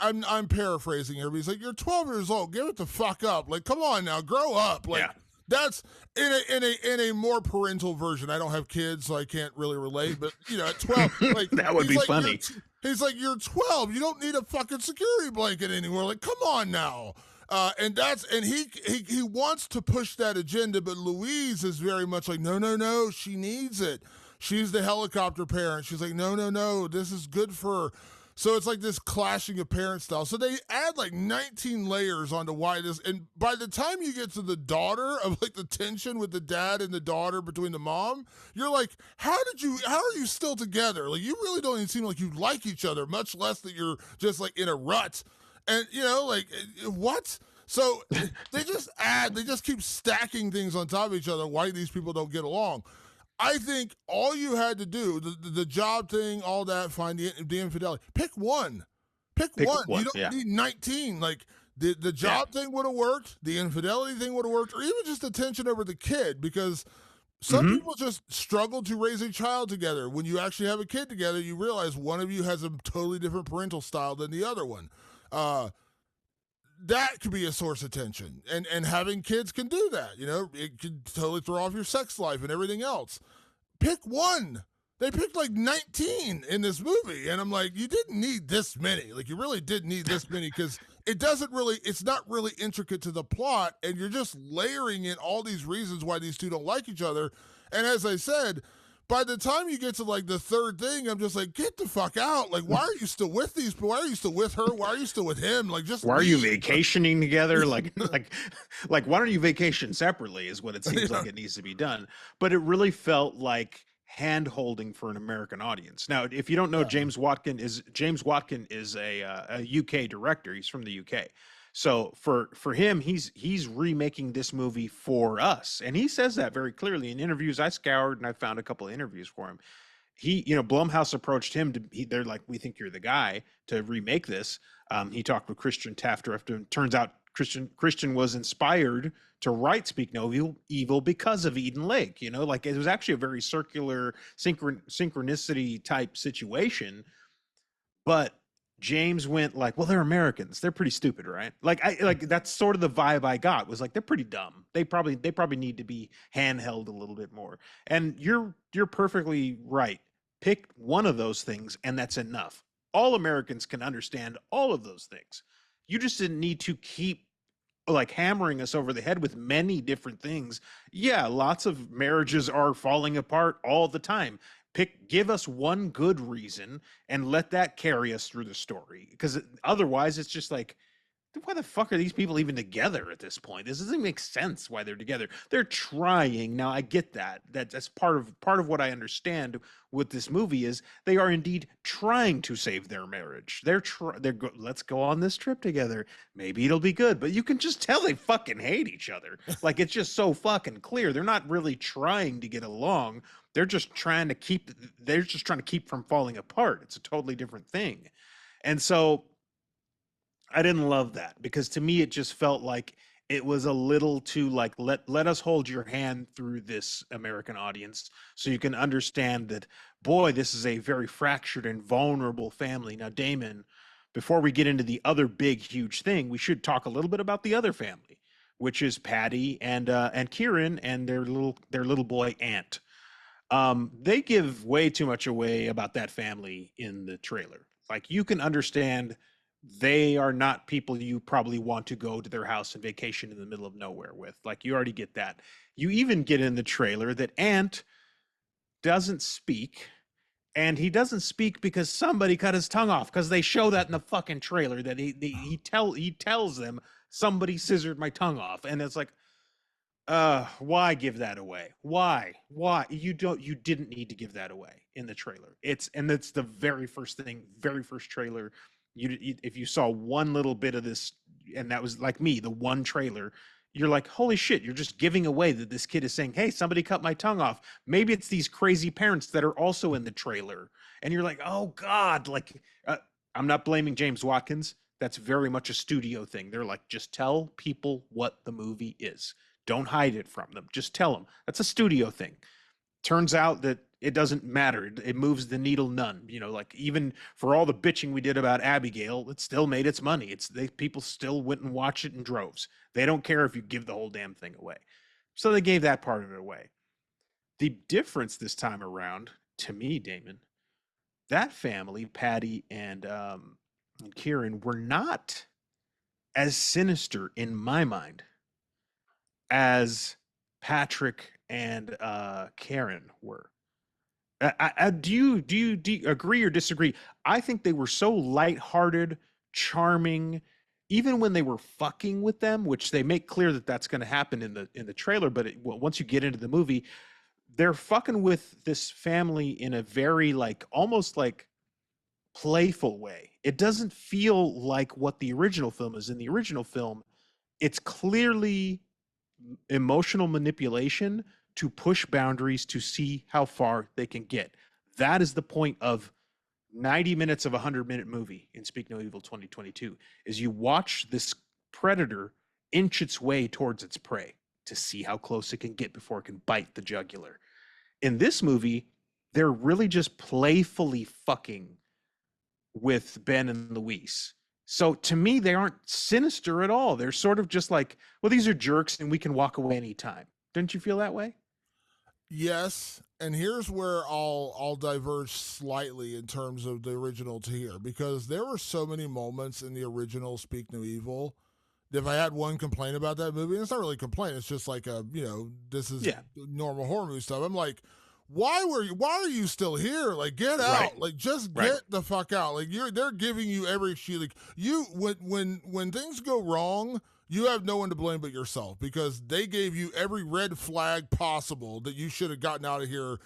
I'm paraphrasing here, but he's like, you're 12 years old, give it the fuck up. Like, come on now, grow up. Like, Yeah. that's in a more parental version. I don't have kids, so I can't really relate. But you know, at 12, like, That would be like, funny. He's like, you're 12. You don't need a fucking security blanket anymore. Like, come on now. And he wants to push that agenda, but Louise is very much like, no, no, no, she needs it. She's the helicopter parent. She's like, no, no, no, this is good for her. So it's like this clashing of parent style. So they add like 19 layers onto why this. And by the time you get to the daughter, of like the tension with the dad and the daughter between the mom, you're like, how are you still together? Like, you really don't even seem like you like each other, much less that you're just like in a rut. And, you know, like, what? So they just keep stacking things on top of each other, why these people don't get along. I think all you had to do, the job thing, all that, find the infidelity. Pick one. Pick one. You don't need 19. Like, the job thing would have worked. The infidelity thing would have worked. Or even just the tension over the kid. Because some people just struggle to raise a child together. When you actually have a kid together, you realize one of you has a totally different parental style than the other one. That could be a source of tension, and having kids can do that. You know, it could totally throw off your sex life and everything else. Pick one. They picked like 19 in this movie, and I'm like, you didn't need this many. Like, you really didn't need this many, because it's not really intricate to the plot, and you're just layering in all these reasons why these two don't like each other. And as I said, by the time you get to like the third thing, I'm just like, get the fuck out. Like, why are you still with these people? Why are you still with her? Why are you still with him? Like, just why are you leave. vacationing together? Like why don't you vacation separately is what it seems like it needs to be done. But it really felt like hand holding for an American audience. Now, if you don't know, James Watkin is a UK director. He's from the UK. So for him, he's remaking this movie for us, and he says that very clearly in interviews. I scoured and I found a couple of interviews for him. Blumhouse approached him they're like, we think you're the guy to remake this. He talked with Christian Tafter. Turns out Christian was inspired to write Speak No Evil because of Eden Lake. You know, like, it was actually a very circular synchronicity type situation, but James went like, well, they're Americans. They're pretty stupid, right? Like that's sort of the vibe I got, was like, they're pretty dumb. They probably need to be handheld a little bit more. And you're perfectly right. Pick one of those things, and that's enough. All Americans can understand all of those things. You just didn't need to keep like hammering us over the head with many different things. Yeah, lots of marriages are falling apart all the time. Give us one good reason and let that carry us through the story, because otherwise it's just like, why the fuck are these people even together at this point? This doesn't make sense why they're together. They're trying. Now I get that. That's part of what I understand with this movie, is they are indeed trying to save their marriage. Let's go on this trip together. Maybe it'll be good. But you can just tell they fucking hate each other. Like, it's just so fucking clear. They're not really trying to get along. They're just trying to keep from falling apart. It's a totally different thing. And so I didn't love that, because to me it just felt like it was a little too like, let us hold your hand through this, American audience, so you can understand that, boy, this is a very fractured and vulnerable family. Now, Damon, before we get into the other big huge thing, we should talk a little bit about the other family, which is Patty and Kieran and their little boy Ant. They give way too much away about that family in the trailer. Like, you can understand they are not people you probably want to go to their house and vacation in the middle of nowhere with. Like, you already get that. You even get in the trailer that Ant doesn't speak, and he doesn't speak because somebody cut his tongue off, because they show that in the fucking trailer, that he tells them somebody scissored my tongue off, and it's like, why give that away? Why you didn't need to give that away in the trailer. That's the very first trailer. If you saw one little bit of this, and that was like me, the one trailer, you're like, holy shit, you're just giving away that this kid is saying, hey, somebody cut my tongue off. Maybe it's these crazy parents that are also in the trailer, and you're like, oh god. Like, I'm not blaming James Watkins. That's very much a studio thing. They're like, just tell people what the movie is. Don't hide it from them. Just tell them. That's a studio thing. Turns out that it doesn't matter. It moves the needle none. Like even for all the bitching we did about Abigail, it still made its money. People still went and watched it in droves. They don't care if you give the whole damn thing away. So they gave that part of it away. The difference this time around, to me, Damon, that family, Patty and Kieran, were not as sinister in my mind as Patrick and Karen were. Do you agree or disagree? I think they were so lighthearted, charming, even when they were fucking with them, which they make clear that that's going to happen in the trailer. But once you get into the movie, they're fucking with this family in a very almost playful way. It doesn't feel like what the original film is. In the original film, it's clearly emotional manipulation to push boundaries to see how far they can get. That is the point of 90 minutes of a 100-minute movie in Speak No Evil 2022, is you watch this predator inch its way towards its prey to see how close it can get before it can bite the jugular. In this movie, they're really just playfully fucking with Ben and Luis. So to me, they aren't sinister at all. They're sort of just like, well, these are jerks and we can walk away anytime. Didn't you feel that way? Yes, and here's where I'll diverge slightly in terms of the original to here, because there were so many moments in the original Speak No Evil. If I had one complaint about that movie, and it's not really a complaint, it's just like this is normal horror movie stuff. I'm like, why are you still here? Like, get out. Right. Like, just get the fuck out. Like, they're giving you every shit. Like, when things go wrong, you have no one to blame but yourself, because they gave you every red flag possible that you should have gotten out of here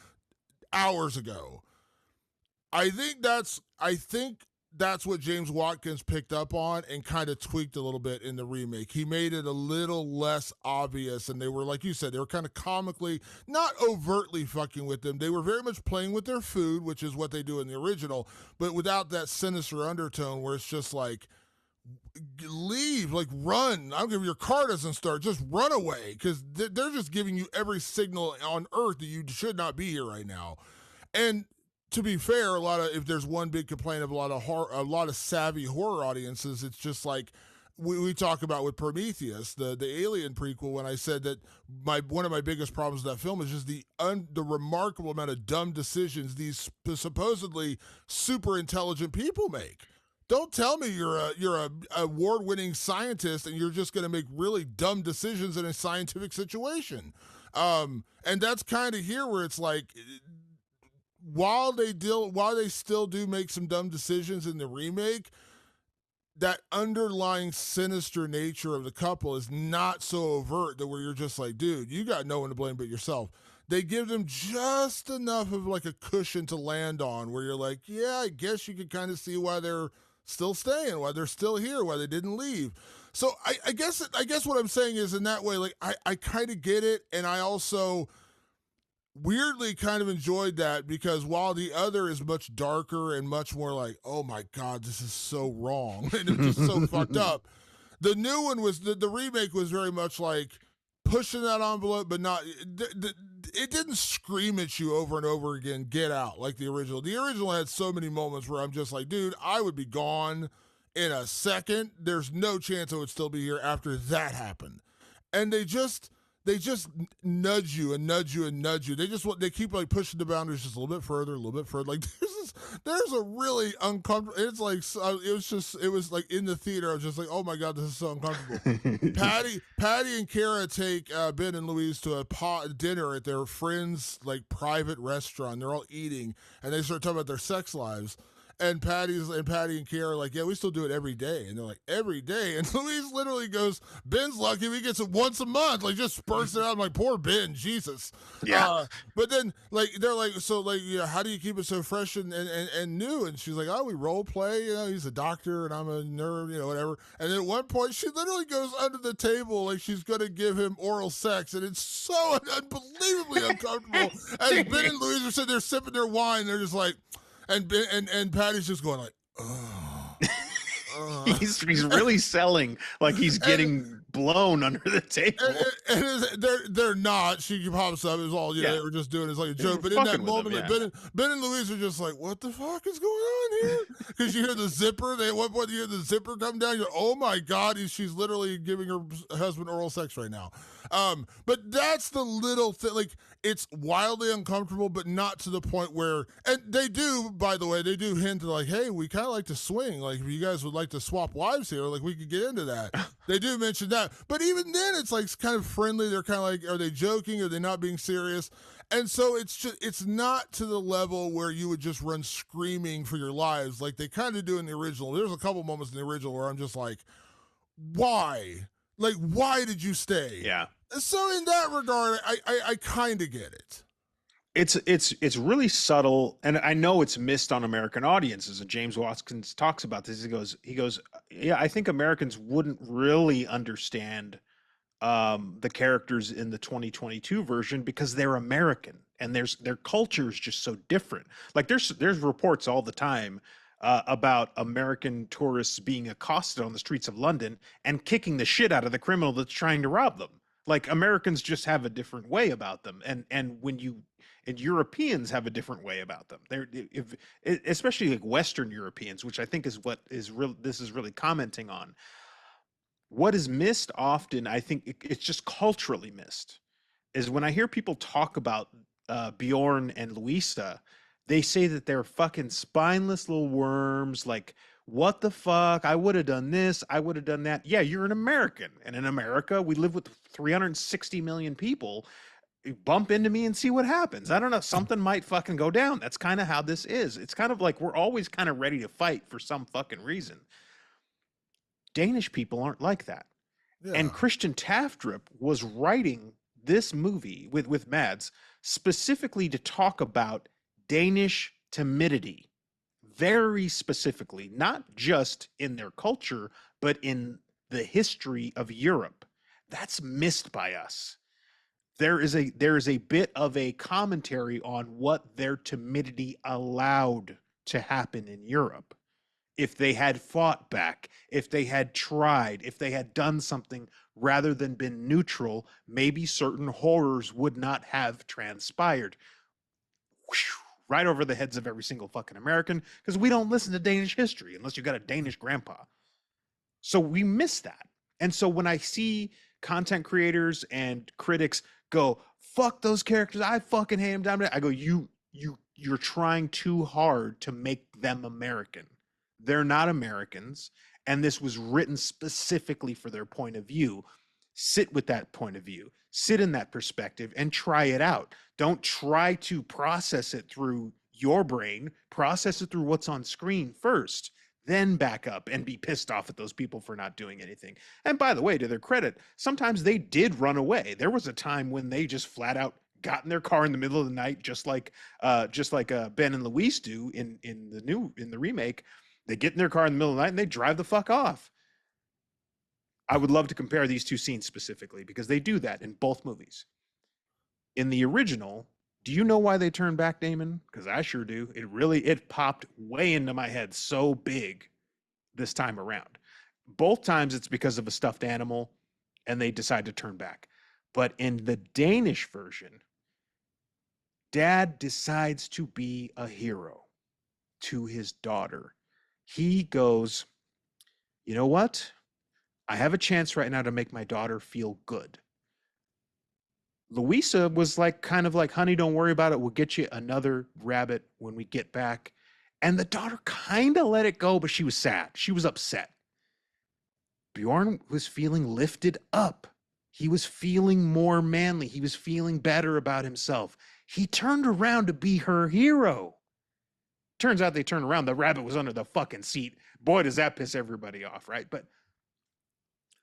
hours ago. I think that's what James Watkins picked up on and kind of tweaked a little bit in the remake. He made it a little less obvious, and they were, like you said, they were kind of comically, not overtly fucking with them. They were very much playing with their food, which is what they do in the original, but without that sinister undertone where it's just like, leave, like, run. I don't care if your car doesn't start, just run away, because they're just giving you every signal on earth that you should not be here right now. And to be fair, if there's one big complaint of a lot of savvy horror audiences, it's just like we talk about with Prometheus, the Alien prequel, when I said that one of my biggest problems with that film is just the remarkable amount of dumb decisions these supposedly super intelligent people make. Don't tell me you're a award-winning scientist and you're just going to make really dumb decisions in a scientific situation. And that's kind of here where it's like, while they still do make some dumb decisions in the remake, that underlying sinister nature of the couple is not so overt that where you're just like, dude, you got no one to blame but yourself. They give them just enough of like a cushion to land on where you're like, yeah, I guess you could kind of see why they're still staying, why they're still here, why they didn't leave. So I guess what I'm saying is, in that way, like, I kind of get it, and I also weirdly kind of enjoyed that, because while the other is much darker and much more like, oh my God, this is so wrong and it's just so fucked up, the new one was, the remake was very much like pushing that envelope, but not, it didn't scream at you over and over again, get out, like the original. The original had so many moments where I'm just like, dude, I would be gone in a second. There's no chance I would still be here after that happened. And they just nudge you and nudge you and nudge you. They keep like pushing the boundaries just a little bit further, a little bit further. Like there's a really uncomfortable. It's like it was like in the theater. I was just like, oh my God, this is so uncomfortable. Patty and Kara take Ben and Louise to a dinner at their friend's like private restaurant. They're all eating, and they start talking about their sex lives. And Patty and Kara are like, yeah, we still do it every day. And they're like, every day? And Louise literally goes, Ben's lucky if he gets it once a month. Like, just spurts it out. I'm like, poor Ben, Jesus. Yeah. But then, like, they're like, so, like, you know, how do you keep it so fresh and new? And she's like, oh, we role play. You know, he's a doctor and I'm a nerd, you know, whatever. And then at one point, she literally goes under the table like she's going to give him oral sex. And it's so unbelievably uncomfortable. As Ben and Louise are sitting there sipping their wine, they're just like, and Patty's just going like, he's really selling like he's getting blown under the table. They're not. She pops up. It was all, Yeah. they were just doing it as like a They were joke. But in that fucking with him, moment, yeah. Ben and Louise are just like, what the fuck is going on here? Because you hear the zipper. At one point, you hear the zipper come down. You're, oh my God, she's literally giving her husband oral sex right now. But that's the little thing. Like, it's wildly uncomfortable, but not to the point where, and they do, by the way, they do hint to like, hey, we kind of like to swing. Like, if you guys would like to swap wives here, like, we could get into that. They do mention that. But even then, it's like kind of friendly. They're kind of like, are they joking? Are they not being serious? And so it's not to the level where you would just run screaming for your lives like they kind of do in the original. There's a couple moments in the original where I'm just like, why? Like, why did you stay? Yeah. So in that regard, I kind of get it. It's really subtle, and I know it's missed on American audiences. And James Watkins talks about this. He goes, yeah, I think Americans wouldn't really understand the characters in the 2022 version because they're American and their culture is just so different. Like there's reports all the time about American tourists being accosted on the streets of London and kicking the shit out of the criminal that's trying to rob them. Like Americans just have a different way about them, and Europeans have a different way about them. Especially like Western Europeans, which I think is what is real. This is really commenting on. What is missed often, I think it's just culturally missed, is when I hear people talk about Bjorn and Louisa, they say that they're fucking spineless little worms. Like, what the fuck? I would have done this. I would have done that. Yeah, you're an American. And in America, we live with 360 million people. You bump into me and see what happens. I don't know. Something might fucking go down. That's kind of how this is. It's kind of like we're always kind of ready to fight for some fucking reason. Danish people aren't like that. Yeah. And Christian Tafdrup was writing this movie with Mads specifically to talk about Danish timidity, very specifically, not just in their culture, but in the history of Europe. That's missed by us. There is a bit of a commentary on what their timidity allowed to happen in Europe. If they had fought back, if they had tried, if they had done something rather than been neutral, maybe certain horrors would not have transpired. Right over the heads of every single fucking American, because we don't listen to Danish history unless you got a Danish grandpa. So we miss that. And so when I see content creators and critics go, fuck those characters, I fucking hate them, I go, you're trying too hard to make them American. They're not Americans, and this was written specifically for their point of view. Sit with that point of view, sit in that perspective, and try it out. Don't try to process it through your brain, process it through what's on screen first, then back up and be pissed off at those people for not doing anything. And by the way, to their credit, sometimes they did run away. There was a time when they just flat out got in their car in the middle of the night, just like Ben and Louise do in the remake. They get in their car in the middle of the night and they drive the fuck off. I would love to compare these two scenes specifically because they do that in both movies. In the original, do you know why they turned back, Damon? Because I sure do. It popped way into my head so big this time around. Both times it's because of a stuffed animal and they decide to turn back. But in the Danish version, Dad decides to be a hero to his daughter. He goes, you know what? I have a chance right now to make my daughter feel good. Louisa was like, kind of like, honey, don't worry about it. We'll get you another rabbit when we get back. And the daughter kind of let it go, but she was sad. She was upset. Bjorn was feeling lifted up. He was feeling more manly. He was feeling better about himself. He turned around to be her hero. Turns out they turned around. The rabbit was under the fucking seat. Boy, does that piss everybody off, right? But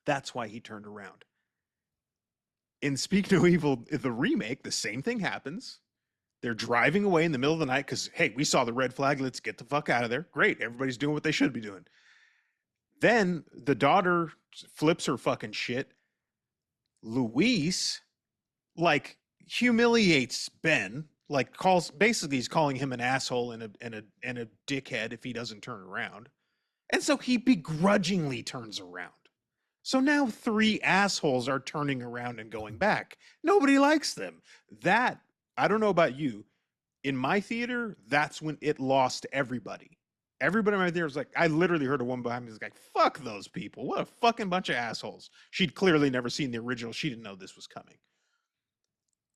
that's why he turned around. In Speak No Evil, the remake, the same thing happens. They're driving away in the middle of the night because, hey, we saw the red flag. Let's get the fuck out of there. Great. Everybody's doing what they should be doing. Then the daughter flips her fucking shit. Luis, like, humiliates Ben. Like, he's calling him an asshole and a dickhead if he doesn't turn around. And so he begrudgingly turns around. So now three assholes are turning around and going back. Nobody likes them. That, I don't know about you, in my theater, that's when it lost everybody. Everybody in my theater was like, I literally heard a woman behind me was like, fuck those people. What a fucking bunch of assholes. She'd clearly never seen the original. She didn't know this was coming.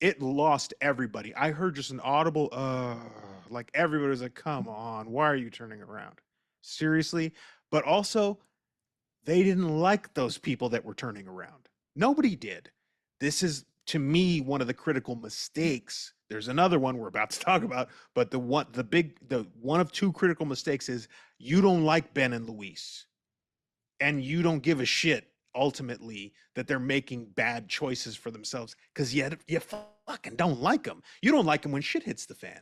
It lost everybody. I heard just an audible, like everybody was like, come on, why are you turning around? Seriously? But also, they didn't like those people that were turning around. Nobody did. This is, to me, one of the critical mistakes. There's another one we're about to talk about, but the one of two critical mistakes is you don't like Ben and Luis, and you don't give a shit ultimately that they're making bad choices for themselves because you fucking don't like them. You don't like them when shit hits the fan,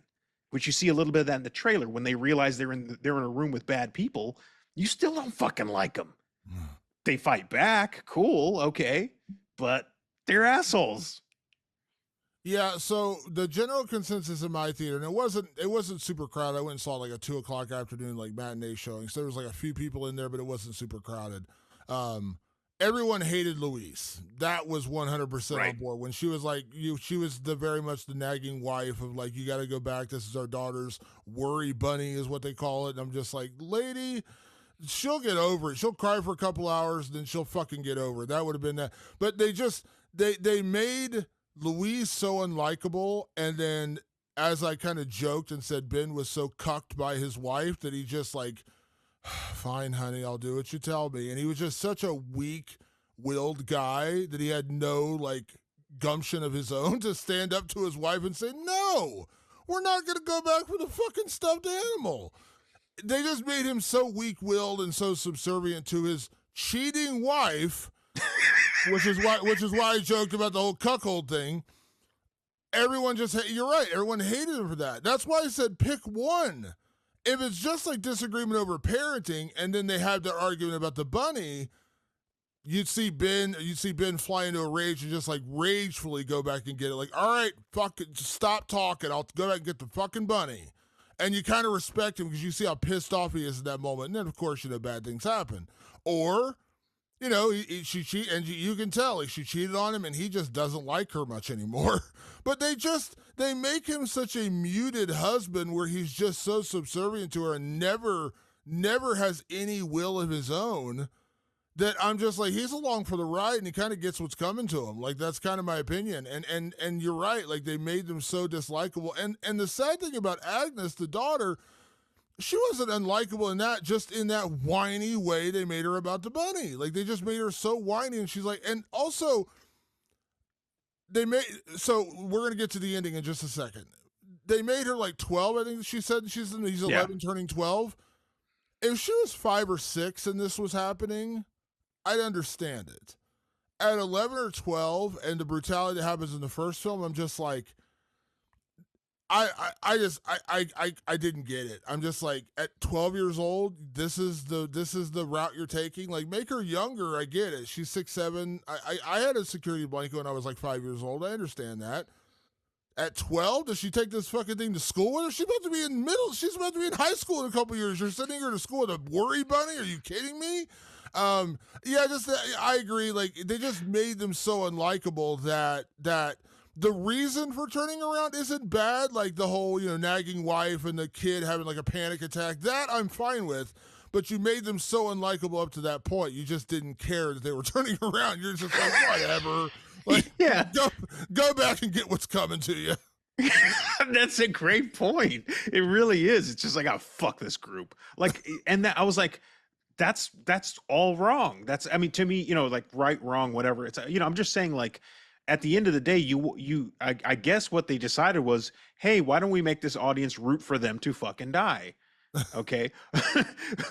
which you see a little bit of that in the trailer when they realize they're in a room with bad people. You still don't fucking like them. They fight back, cool, okay, but they're assholes. Yeah, so the general consensus in my theater, and it wasn't super crowded. I went and saw like a 2 o'clock afternoon like matinee showing, so there was like a few people in there, but it wasn't super crowded. Everyone hated Louise. That was 100% Right. on board when she was like she was the very much the nagging wife of like, you got to go back. This is our daughter's worry bunny is what they call it. And I'm just like, lady, she'll get over it. She'll cry for a couple hours, then she'll fucking get over it. That would have been that. But they made Louise so unlikable, and then as I kind of joked and said, Ben was so cucked by his wife that he just like, fine, honey, I'll do what you tell me. And he was just such a weak-willed guy that he had no like gumption of his own to stand up to his wife and say, no, we're not going to go back for the fucking stuffed animal. They just made him so weak-willed and so subservient to his cheating wife, which is why I joked about the whole cuckold thing. Everyone you're right. Everyone hated him for that. That's why I said pick one. If it's just like disagreement over parenting, and then they have their argument about the bunny, you'd see Ben fly into a rage and just like ragefully go back and get it. Like, all right, fuck it, just stop talking. I'll go back and get the fucking bunny. And you kind of respect him because you see how pissed off he is at that moment. And then, of course, bad things happen. Or, she cheat, and you can tell like she cheated on him, and he just doesn't like her much anymore. But they make him such a muted husband where he's just so subservient to her and never has any will of his own. That I'm just like, he's along for the ride and he kind of gets what's coming to him. Like, that's kind of my opinion. And you're right. Like, they made them so dislikable. And the sad thing about Agnes, the daughter, she wasn't unlikable in that whiny way they made her about the bunny. Like, they just made her so whiny, and she's like, and also so we're going to get to the ending in just a second. They made her like 12, I think she said. He's 11 turning 12. If she was 5 or 6 and this was happening, I'd understand it. At 11 or 12, and the brutality that happens in the first film, I'm just like, I didn't get it. I'm just like, at 12 years old, this is the route you're taking. Like, make her younger. I get it. She's 6, 7. I had a security blanket when I was like 5 years old. I understand that. At 12, does she take this fucking thing to school with her? She's about to be in She's about to be in high school in a couple years. You're sending her to school with a worry bunny? Are you kidding me? I agree. Like, they just made them so unlikable that the reason for turning around isn't bad. Like the whole, nagging wife and the kid having like a panic attack, that I'm fine with. But you made them so unlikable up to that point. You just didn't care that they were turning around. You're just like, whatever. Like, yeah. Go back and get what's coming to you. That's a great point. It really is. It's just like, oh, fuck this group. Like, and I was like, that's all wrong. To me, like right, wrong, whatever. It's, I'm just saying, like, at the end of the day, I guess what they decided was, hey, why don't we make this audience root for them to fucking die? Okay,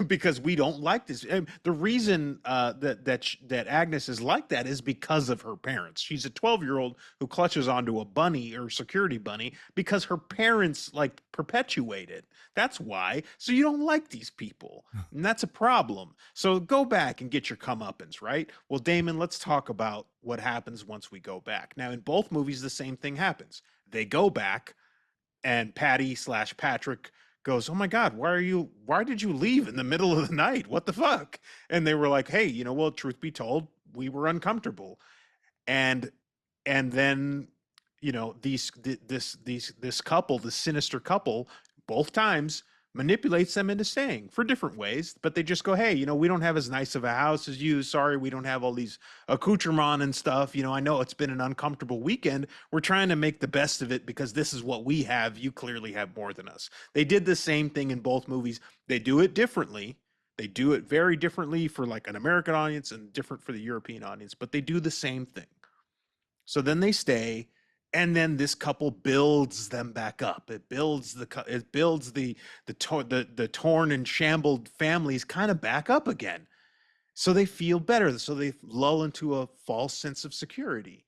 because we don't like this. And the reason that Agnes is like that is because of her parents. She's a 12-year-old who clutches onto a bunny or security bunny because her parents like perpetuate it. That's why. So you don't like these people, and that's a problem. So go back and get your comeuppance, right? Well, Damon, let's talk about what happens once we go back. Now, in both movies, the same thing happens. They go back, and Patty/Patrick goes, oh my God, why did you leave in the middle of the night? What the fuck? And they were like, hey, well, truth be told, we were uncomfortable. And then, this couple, this sinister couple, both times manipulates them into staying for different ways, but they just go, hey, we don't have as nice of a house as you. Sorry, we don't have all these accoutrements and stuff. I know it's been an uncomfortable weekend. We're trying to make the best of it because this is what we have. You clearly have more than us. They did the same thing in both movies. They do it differently. They do it very differently for like an American audience and different for the European audience, but they do the same thing. So then they stay, and then this couple builds them back up. It builds the torn and shambled families kind of back up again. So they feel better. So they lull into a false sense of security.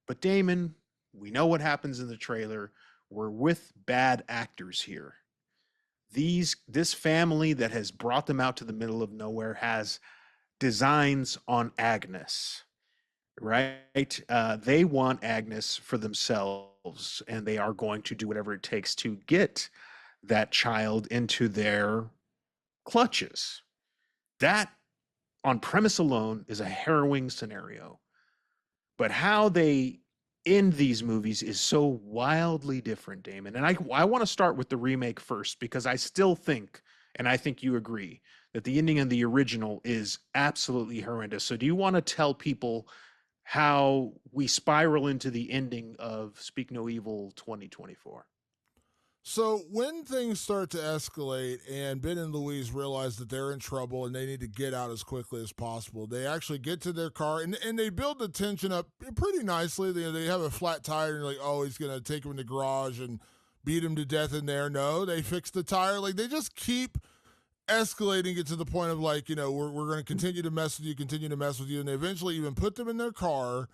But Damon, we know what happens in the trailer. We're with bad actors here. This family that has brought them out to the middle of nowhere has designs on Agnes, right? They want Agnes for themselves, and they are going to do whatever it takes to get that child into their clutches. That, on premise alone, is a harrowing scenario. But how they end these movies is so wildly different, Damon. And I want to start with the remake first, because I still think, and I think you agree, that the ending of the original is absolutely horrendous. So do you want to tell people how we spiral into the ending of Speak No Evil 2024? So when things start to escalate and Ben and Louise realize that they're in trouble and they need to get out as quickly as possible, they actually get to their car and they build the tension up pretty nicely. They have a flat tire and you're like, oh, he's going to take him in the garage and beat him to death in there. No, they fix the tire. Like, they just keep escalating it to the point of like, we're going to continue to mess with you. And they eventually even put them in their car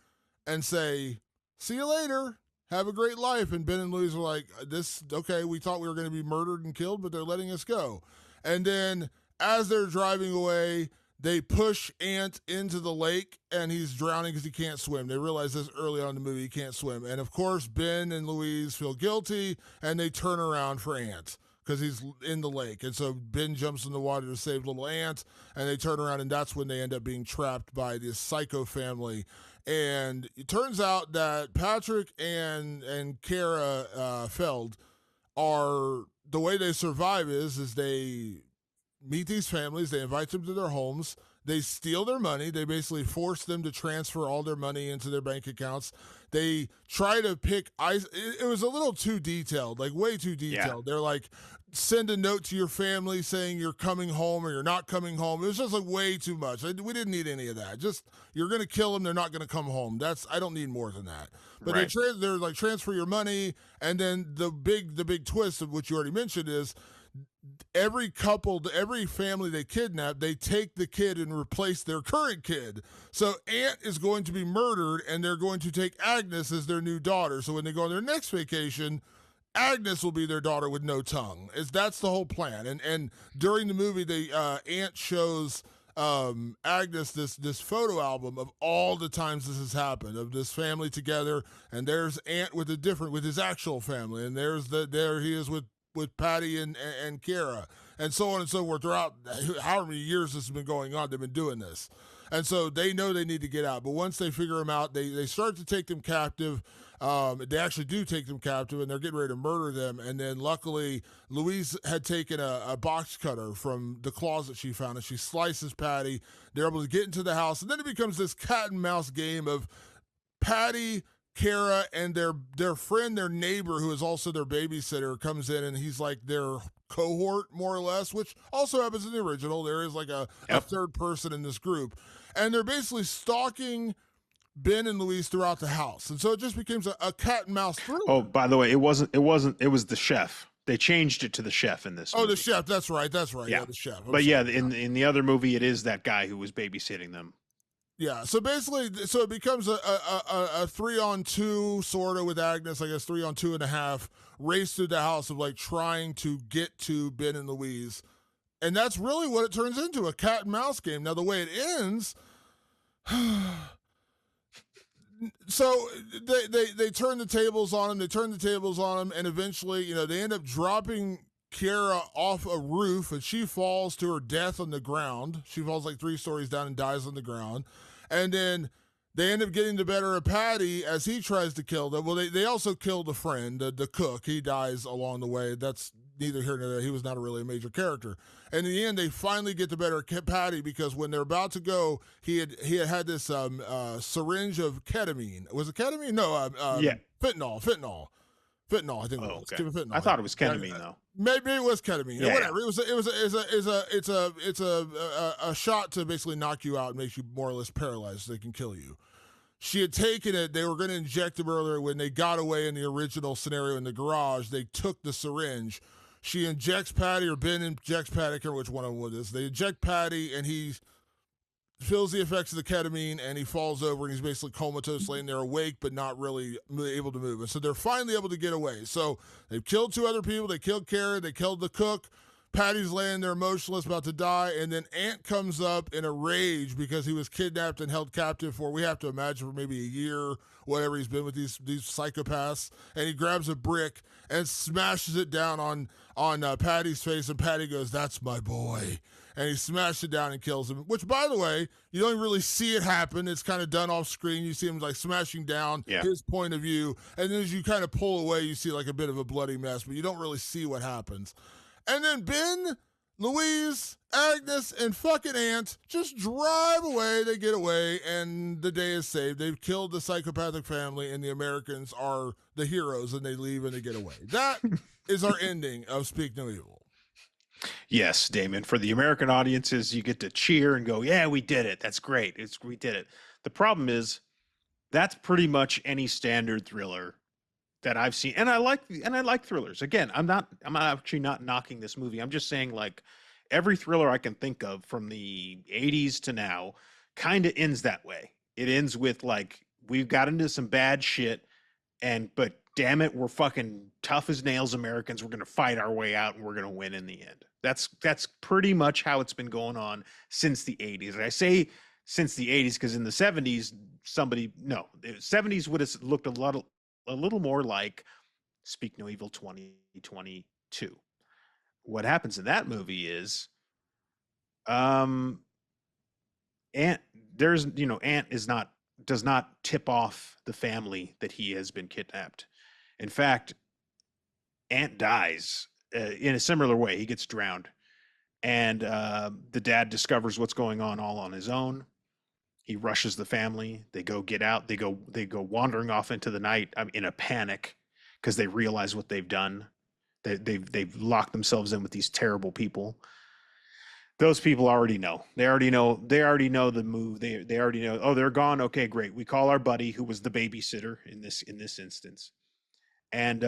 and say, see you later. Have a great life. And Ben and Louise are like, okay, we thought we were going to be murdered and killed, but they're letting us go. And then as they're driving away, they push Ant into the lake and he's drowning because he can't swim. They realize this early on in the movie, he can't swim. And of course, Ben and Louise feel guilty and they turn around for Ant because he's in the lake. And so Ben jumps in the water to save little Ant, and they turn around, and that's when they end up being trapped by this psycho family. And it turns out that Patrick and Kara Feld are, the way they survive is they meet these families, they invite them to their homes, they steal their money, they basically force them to transfer all their money into their bank accounts. They try to pick ice. It was a little too detailed, like way too detailed. Yeah. They're like, send a note to your family saying you're coming home or you're not coming home. It was just like way too much. We didn't need any of that. Just, you're going to kill them, they're not going to come home. I don't need more than that. But right. They're like, transfer your money. And then the big twist of which you already mentioned is every family they kidnap, they take the kid and replace their current kid. So Ant is going to be murdered and they're going to take Agnes as their new daughter. So when they go on their next vacation, Agnes will be their daughter with no tongue. That's the whole plan. And during the movie, Ant shows Agnes this photo album of all the times this has happened, of this family together. And there's Ant with his actual family, and there he is with Patty and Kara, and so on and so forth. Throughout however many years this has been going on, they've been doing this. And so they know they need to get out. But once they figure them out, they start to take them captive. They actually do take them captive, and they're getting ready to murder them. And then luckily, Louise had taken a box cutter from the closet she found, and she slices Patty. They're able to get into the house. And then it becomes this cat and mouse game of Patty, Kara, and their friend, their neighbor, who is also their babysitter, comes in, and he's like their cohort, more or less, which also happens in the original. There is like a third person in this group. And they're basically stalking Ben and Louise throughout the house. And so it just becomes a cat and mouse thriller. Oh, by the way, it was the chef. They changed it to the chef in this movie. The chef. That's right. Yeah, the chef. But yeah, in the other movie, it is that guy who was babysitting them. Yeah, so basically, it becomes a 3-on-2 sort of with Agnes, I guess 3-on-2.5 race through the house of like trying to get to Ben and Louise. And that's really what it turns into, a cat and mouse game. Now, the way it ends, so they turn the tables on him, and eventually, they end up dropping Kara off a roof, and she falls to her death on the ground. She falls like 3 stories down and dies on the ground. And then they end up getting the better of Patty as he tries to kill them. Well, they also killed a friend, the cook. He dies along the way. That's neither here nor there. He was not really a major character. And in the end, they finally get the better of Patty because when they're about to go, he had this syringe of ketamine. Was it ketamine? No, Yeah. fentanyl. Fentanyl, I think it Oh, was. okay. Fentanyl. I thought it was ketamine though. Maybe it was ketamine. Yeah, Whatever. It's a shot to basically knock you out and make you more or less paralyzed so they can kill you. She had taken it. They were going to inject him earlier when they got away in the original scenario in the garage. They took the syringe. She injects Patty, or Ben injects Patty. I can't remember which one of them it is. They inject Patty, and he feels the effects of the ketamine, and he falls over, and he's basically comatose, laying there awake, but not really able to move. And so they're finally able to get away. So they've killed 2 other people. They killed Karen. They killed the cook. Patty's laying there motionless, about to die, and then Ant comes up in a rage because he was kidnapped and held captive for, we have to imagine, for maybe a year, whatever he's been with these psychopaths, and he grabs a brick and smashes it down on Patty's face, and Patty goes, "That's my boy." And he smashed it down and kills him, which, by the way, you don't really see it happen. It's kind of done off screen. You see him like smashing down his point of view, and then as you kind of pull away, you see like a bit of a bloody mess, but you don't really see what happens. And then Ben, Louise, Agnes, and fucking Ant just drive away. They get away, and the day is saved. They've killed the psychopathic family, and the Americans are the heroes, and they leave and they get away. That is our ending of Speak No Evil. Yes, Damon. For the American audiences, you get to cheer and go, "Yeah, we did it. That's great. We did it." The problem is, that's pretty much any standard thriller that I've seen, and I like thrillers. Again, I'm actually not knocking this movie. I'm just saying, like, every thriller I can think of from the 80s to now kind of ends that way. It ends with like, we've got into some bad shit, but damn it, we're fucking tough as nails Americans. We're gonna fight our way out, and we're gonna win in the end. That's pretty much how it's been going on since the 80s. And I say since the 80s because in the 70s, the 70s would have looked a little more like Speak No Evil 2022. What happens in that movie is, Ant does not tip off the family that he has been kidnapped. In fact, Ant dies in a similar way. He gets drowned, and the dad discovers what's going on all on his own. He rushes the family. They go get out. They go wandering off into the night in a panic because they realize what they've done. They've locked themselves in with these terrible people. Those people already know. They already know the move. They already know. Oh, they're gone. Okay, great. We call our buddy who was the babysitter in this instance, and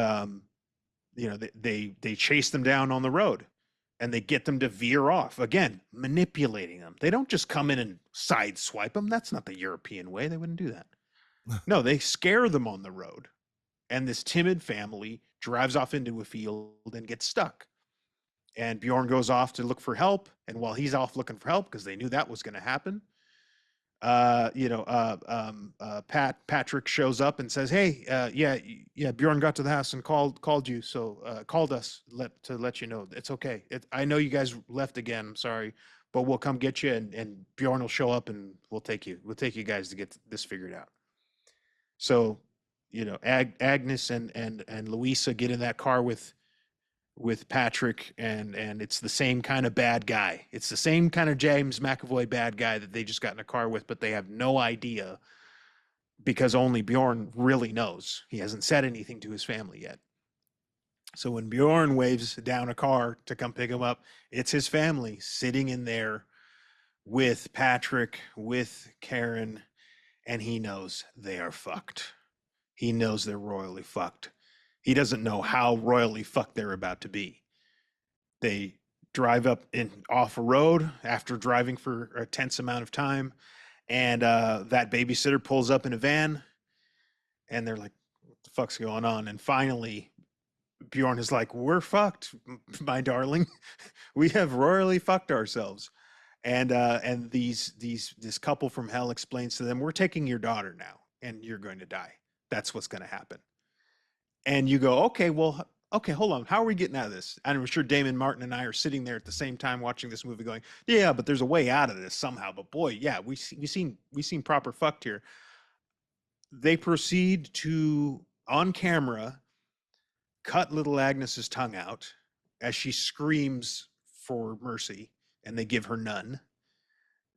they chase them down on the road. And they get them to veer off. Again, manipulating them. They don't just come in and sideswipe them. That's not the European way. They wouldn't do that. No, they scare them on the road. And this timid family drives off into a field and gets stuck. And Bjorn goes off to look for help. And while he's off looking for help, because they knew that was going to happen, Patrick shows up and says, "Hey, Bjorn got to the house and called you, so called us to let you know it's okay. I know you guys left again. I'm sorry, but we'll come get you, and Bjorn will show up, and we'll take you guys to get this figured out." So, Agnes and Louisa get in that car with Patrick, and it's the same kind of bad guy. It's the same kind of James McAvoy bad guy that they just got in a car with, but they have no idea because only Bjorn really knows. He hasn't said anything to his family yet. So when Bjorn waves down a car to come pick him up, it's his family sitting in there with Patrick, with Karen, and he knows they are fucked. He knows they're royally fucked. He doesn't know how royally fucked they're about to be. They drive up off a road after driving for a tense amount of time, and that babysitter pulls up in a van, and they're like, "What the fuck's going on?" And finally, Bjorn is like, "We're fucked, my darling. We have royally fucked ourselves." And this couple from hell explains to them, "We're taking your daughter now, and you're going to die. That's what's going to happen." And you go, okay, well, okay, hold on. How are we getting out of this? And I'm sure Damon Martin and I are sitting there at the same time watching this movie going, yeah, but there's a way out of this somehow. But boy, yeah, we seem proper fucked here. They proceed to, on camera, cut little Agnes's tongue out as she screams for mercy, and they give her none.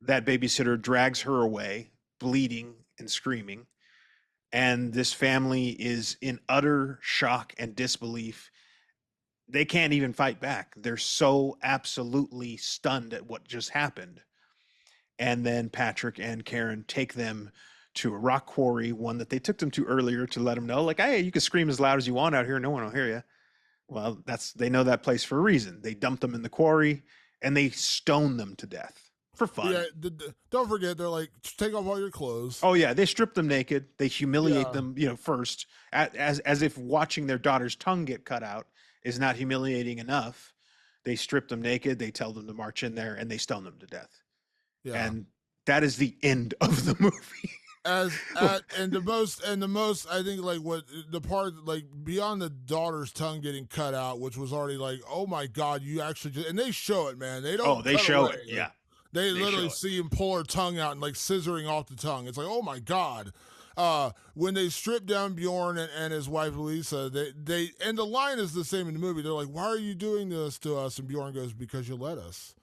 That babysitter drags her away, bleeding and screaming. And this family is in utter shock and disbelief. They can't even fight back. They're so absolutely stunned at what just happened. And then Patrick and Karen take them to a rock quarry, one that they took them to earlier, to let them know, like, hey, you can scream as loud as you want out here. No one will hear you. Well, they know that place for a reason. They dump them in the quarry and they stone them to death for fun. Yeah, don't forget, they're like, take off all your clothes. Oh yeah, they strip them naked. They humiliate Yeah. them, first, as if watching their daughter's tongue get cut out is not humiliating enough. They strip them naked. They tell them to march in there, and they stone them to death. Yeah. And that is the end of the movie. And the most I think, like, what the part, like, beyond the daughter's tongue getting cut out, which was already like, oh my god, you actually just, and they show it, man. They don't. Oh, they cut show away. it. Yeah. They They literally show it. see him pull her tongue out and like scissoring off the tongue. It's like, oh my god. When they strip down Bjorn and his wife Lisa, they and the line is the same in the movie. They're like, why are you doing this to us? And Bjorn goes, because you let us.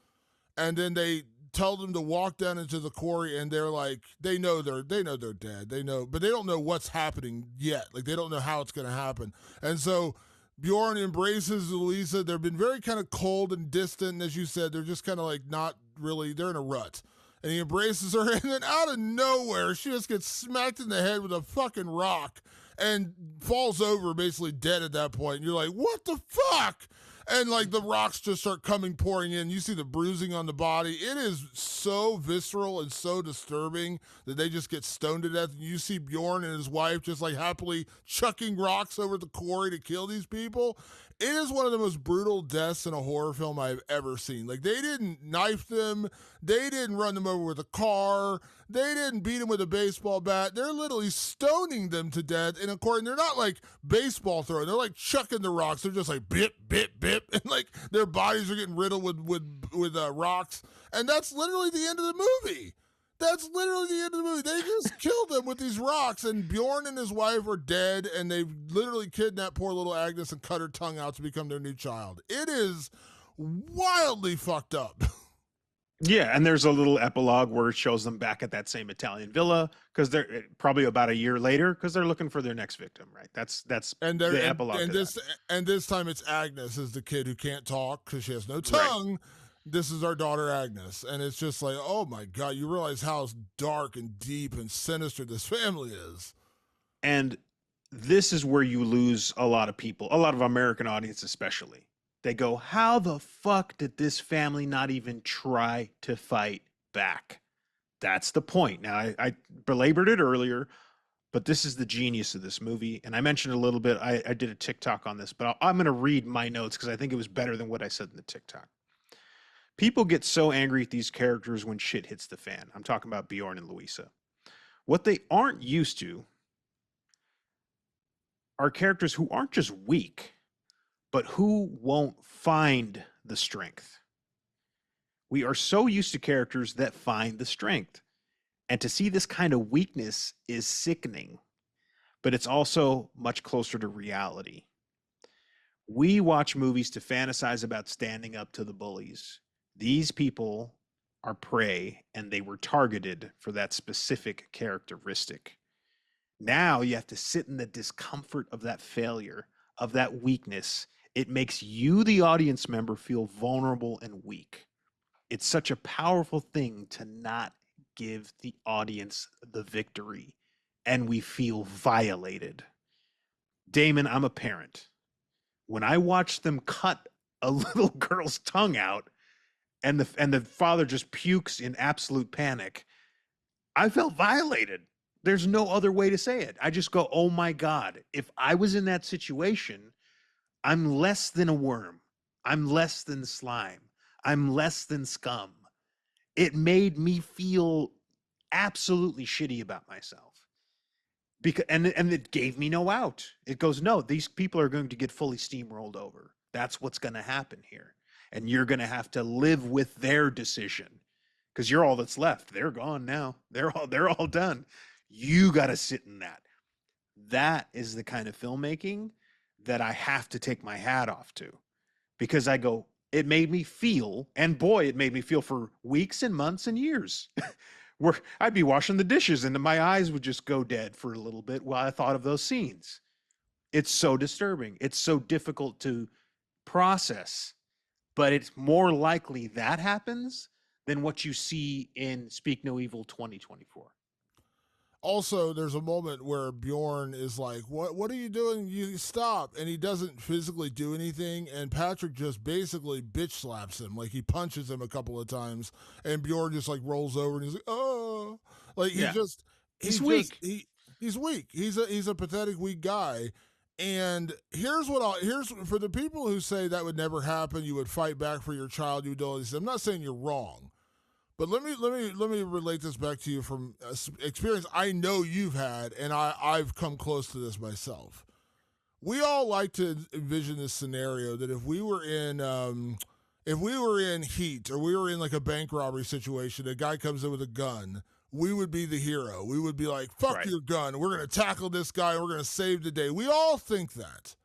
And then they tell them to walk down into the quarry, and they're like, they know they're dead. They know, but they don't know what's happening yet. Like, they don't know how it's going to happen. And so Bjorn embraces Louisa. They've been very kind of cold and distant, and as you said, they're just kind of like not really. They're in a rut. And he embraces her, and then out of nowhere, she just gets smacked in the head with a fucking rock and falls over, basically dead at that point. And you're like, what the fuck? And like the rocks just start pouring in. You see the bruising on the body. It is so visceral and so disturbing that they just get stoned to death. And you see Bjorn and his wife just like happily chucking rocks over the quarry to kill these people. It is one of the most brutal deaths in a horror film I've ever seen. Like, they didn't knife them. They didn't run them over with a car. They didn't beat them with a baseball bat. They're literally stoning them to death. And of course, they're not like baseball throwing. They're like chucking the rocks. They're just like bip, bip, bip. And like their bodies are getting riddled with rocks. And that's literally the end of the movie. That's literally the end of the movie. They just killed them with these rocks, and Bjorn and his wife are dead, and they've literally kidnapped poor little Agnes and cut her tongue out to become their new child. It is wildly fucked up. Yeah, and there's a little epilogue where it shows them back at that same Italian villa, because they're probably about a year later, because they're looking for their next victim, right? That's And the epilogue. and this time it's Agnes is the kid who can't talk because she has no tongue. Right. This is our daughter Agnes, and it's just like, oh my god, you realize how dark and deep and sinister this family is. And this is where you lose a lot of people, a lot of American audience especially. They go, how the fuck did this family not even try to fight back? That's the point. Now, I belabored it earlier, but this is the genius of this movie. And I mentioned a little bit, I did a TikTok on this, but I'm going to read my notes because I think it was better than what I said in the TikTok. People get so angry at these characters when shit hits the fan. I'm talking about Bjorn and Louisa. What they aren't used to are characters who aren't just weak, but who won't find the strength. We are so used to characters that find the strength. And to see this kind of weakness is sickening, but it's also much closer to reality. We watch movies to fantasize about standing up to the bullies. These people are prey, and they were targeted for that specific characteristic. Now you have to sit in the discomfort of that failure, of that weakness. It makes you, the audience member, feel vulnerable and weak. It's such a powerful thing to not give the audience the victory, and we feel violated. Damon, I'm a parent. When I watch them cut a little girl's tongue out, and the father just pukes in absolute panic, I felt violated. There's no other way to say it. I just go, oh my God, if I was in that situation, I'm less than a worm. I'm less than slime. I'm less than scum. It made me feel absolutely shitty about myself. because and it gave me no out. It goes, no, these people are going to get fully steamrolled over. That's what's going to happen here, and you're going to have to live with their decision because you're all that's left. They're gone now. They're all done. You got to sit in that. That is the kind of filmmaking that I have to take my hat off to, because I go, it made me feel, and boy, it made me feel for weeks and months and years. Where I'd be washing the dishes and my eyes would just go dead for a little bit while I thought of those scenes. It's so disturbing. It's so difficult to process, but it's more likely that happens than what you see in Speak No Evil 2024. Also, there's a moment where Bjorn is like, What are you doing? You stop." And he doesn't physically do anything, and Patrick just basically bitch slaps him. Like, he punches him a couple of times, and Bjorn just like rolls over and he's like, "Oh." Like, he's weak. He's weak. He's a pathetic, weak guy. And here's for the people who say that would never happen, you would fight back for your child, you would do all these. I'm not saying you're wrong. But let me relate this back to you from experience I know you've had, and I've come close to this myself. We all like to envision this scenario that if we were in heat, or we were in like a bank robbery situation, a guy comes in with a gun, we would be the hero. We would be like, "Fuck Right. your gun. We're going to tackle this guy. And we're going to save the day." We all think that.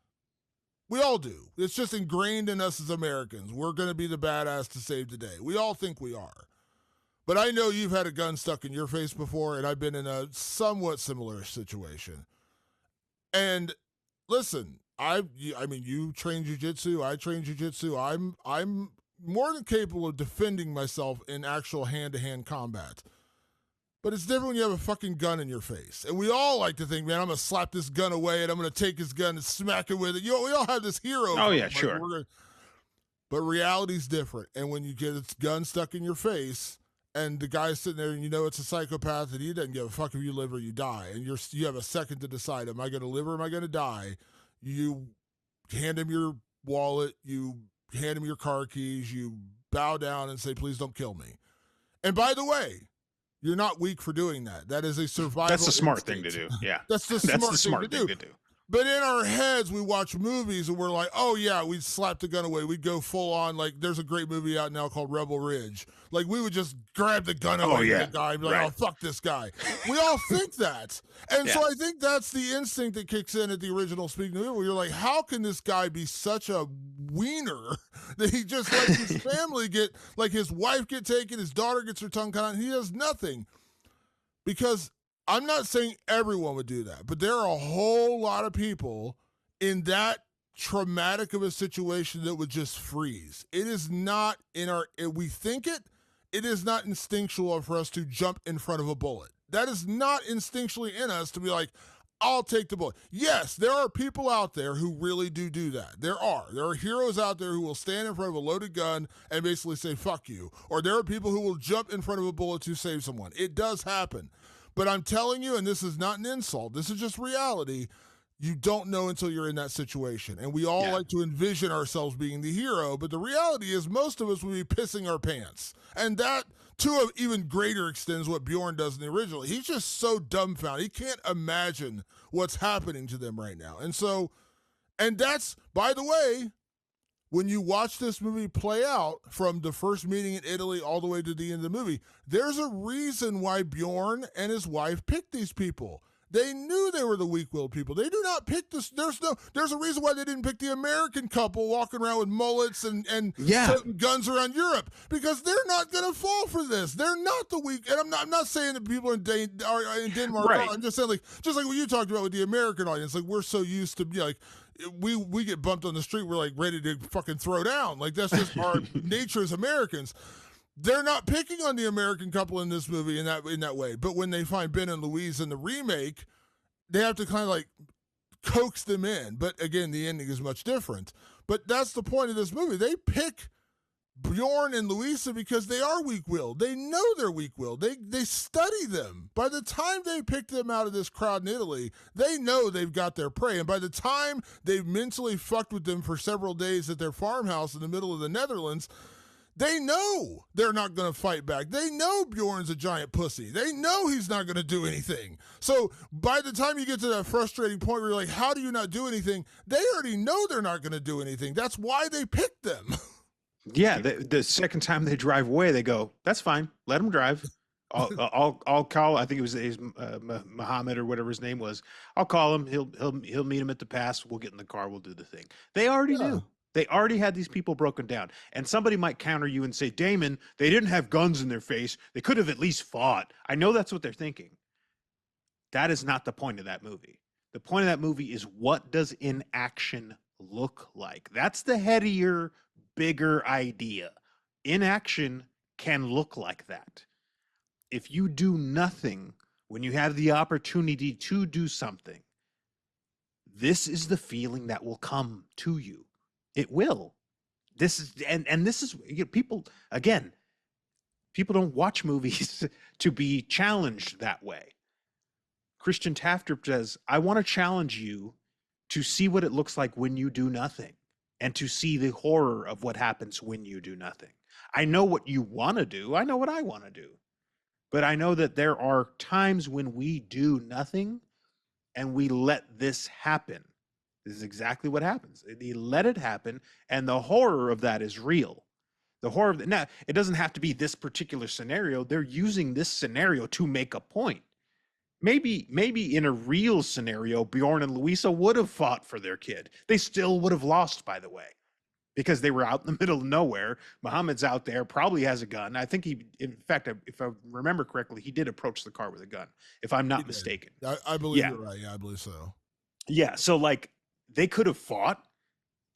We all do. It's just ingrained in us as Americans. We're going to be the badass to save the day. We all think we are. But I know you've had a gun stuck in your face before, and I've been in a somewhat similar situation. And listen, I mean, you train jiu-jitsu, I train jiu-jitsu. I'm more than capable of defending myself in actual hand-to-hand combat. But it's different when you have a fucking gun in your face. And we all like to think, man, I'm going to slap this gun away and I'm going to take his gun and smack it with it. We all have this hero. Oh, yeah, sure. But reality's different. And when you get its gun stuck in your face, and the guy's sitting there and you know it's a psychopath and he doesn't give a fuck if you live or you die, and you have a second to decide, am I going to live or am I going to die? You hand him your wallet, you hand him your car keys, you bow down and say, "Please don't kill me." And by the way, you're not weak for doing that. That is a survival That's the smart instinct. thing to do. Yeah. That's the smart thing to do. But in our heads, we watch movies and we're like, "Oh yeah, we'd slap the gun away. We'd go full on." Like, there's a great movie out now called Rebel Ridge. Like, we would just grab the gun away from the guy and be like, "Oh, fuck this guy." We all think that. And so I think that's the instinct that kicks in at the original Speak No Evil, where you're like, how can this guy be such a wiener that he just lets his family get, like, his wife get taken, his daughter gets her tongue cut out, and he does nothing? Because I'm not saying everyone would do that, but there are a whole lot of people in that traumatic of a situation that would just freeze. It is not we think it is not instinctual for us to jump in front of a bullet. That is not instinctually in us to be like, "I'll take the bullet." Yes, there are people out there who really do that. There are heroes out there who will stand in front of a loaded gun and basically say, "Fuck you." Or there are people who will jump in front of a bullet to save someone. It does happen. But I'm telling you, and this is not an insult, this is just reality, you don't know until you're in that situation. And we all like to envision ourselves being the hero, but the reality is most of us would be pissing our pants. And that, to an even greater extent, is what Bjorn does in the original. He's just so dumbfounded. He can't imagine what's happening to them right now. And that's, by the way, when you watch this movie play out from the first meeting in Italy all the way to the end of the movie, there's a reason why Bjorn and his wife picked these people. They knew they were the weak-willed people. They do not pick this. There's a reason why they didn't pick the American couple walking around with mullets and toting guns around Europe, because they're not going to fall for this. They're not the weak. And I'm not saying that people in Denmark are. I'm just saying, like, just like what you talked about with the American audience, like, we're so used to like, we get bumped on the street, we're like ready to fucking throw down. Like, that's just our nature as Americans. They're not picking on the American couple in this movie in that way. But when they find Ben and Louise in the remake, they have to kind of like coax them in. But again, the ending is much different. But that's the point of this movie. They pick Bjorn and Louisa because they are weak-willed. They know they're weak-willed. They study them. By the time they pick them out of this crowd in Italy, they know they've got their prey. And by the time they've mentally fucked with them for several days at their farmhouse in the middle of the Netherlands, They know they're not going to fight back. They know Bjorn's a giant pussy. They know he's not going to do anything. So by the time you get to that frustrating point where you're like, how do you not do anything? They already know they're not going to do anything. That's why they picked them. Yeah, the second time they drive away, they go, "That's fine. Let him drive. I'll call. I think it was Muhammad or whatever his name was. I'll call him. He'll meet him at the pass. We'll get in the car. We'll do the thing." They already knew. They already had these people broken down. And somebody might counter you and say, "Damon, they didn't have guns in their face. They could have at least fought." I know that's what they're thinking. That is not the point of that movie. The point of that movie is, what does inaction look like? That's the headier, bigger idea. Inaction can look like that. If you do nothing when you have the opportunity to do something, this is the feeling that will come to you. It will. This is, and this is, people, again, people don't watch movies to be challenged that way. Christian Tafter says, I want to challenge you to see what it looks like when you do nothing, and to see the horror of what happens when you do nothing. I know what you want to do. I know what I want to do. But I know that there are times when we do nothing and we let this happen. This is exactly what happens. They let it happen, and the horror of that is real. The horror of now, it doesn't have to be this particular scenario. They're using this scenario to make a point. Maybe in a real scenario, Bjorn and Louisa would have fought for their kid. They still would have lost, by the way, because they were out in the middle of nowhere. Muhammad's out there, probably has a gun. I think in fact, if I remember correctly, he did approach the car with a gun, if I'm not mistaken. I believe you're right. Yeah, I believe so. Yeah, so like, they could have fought.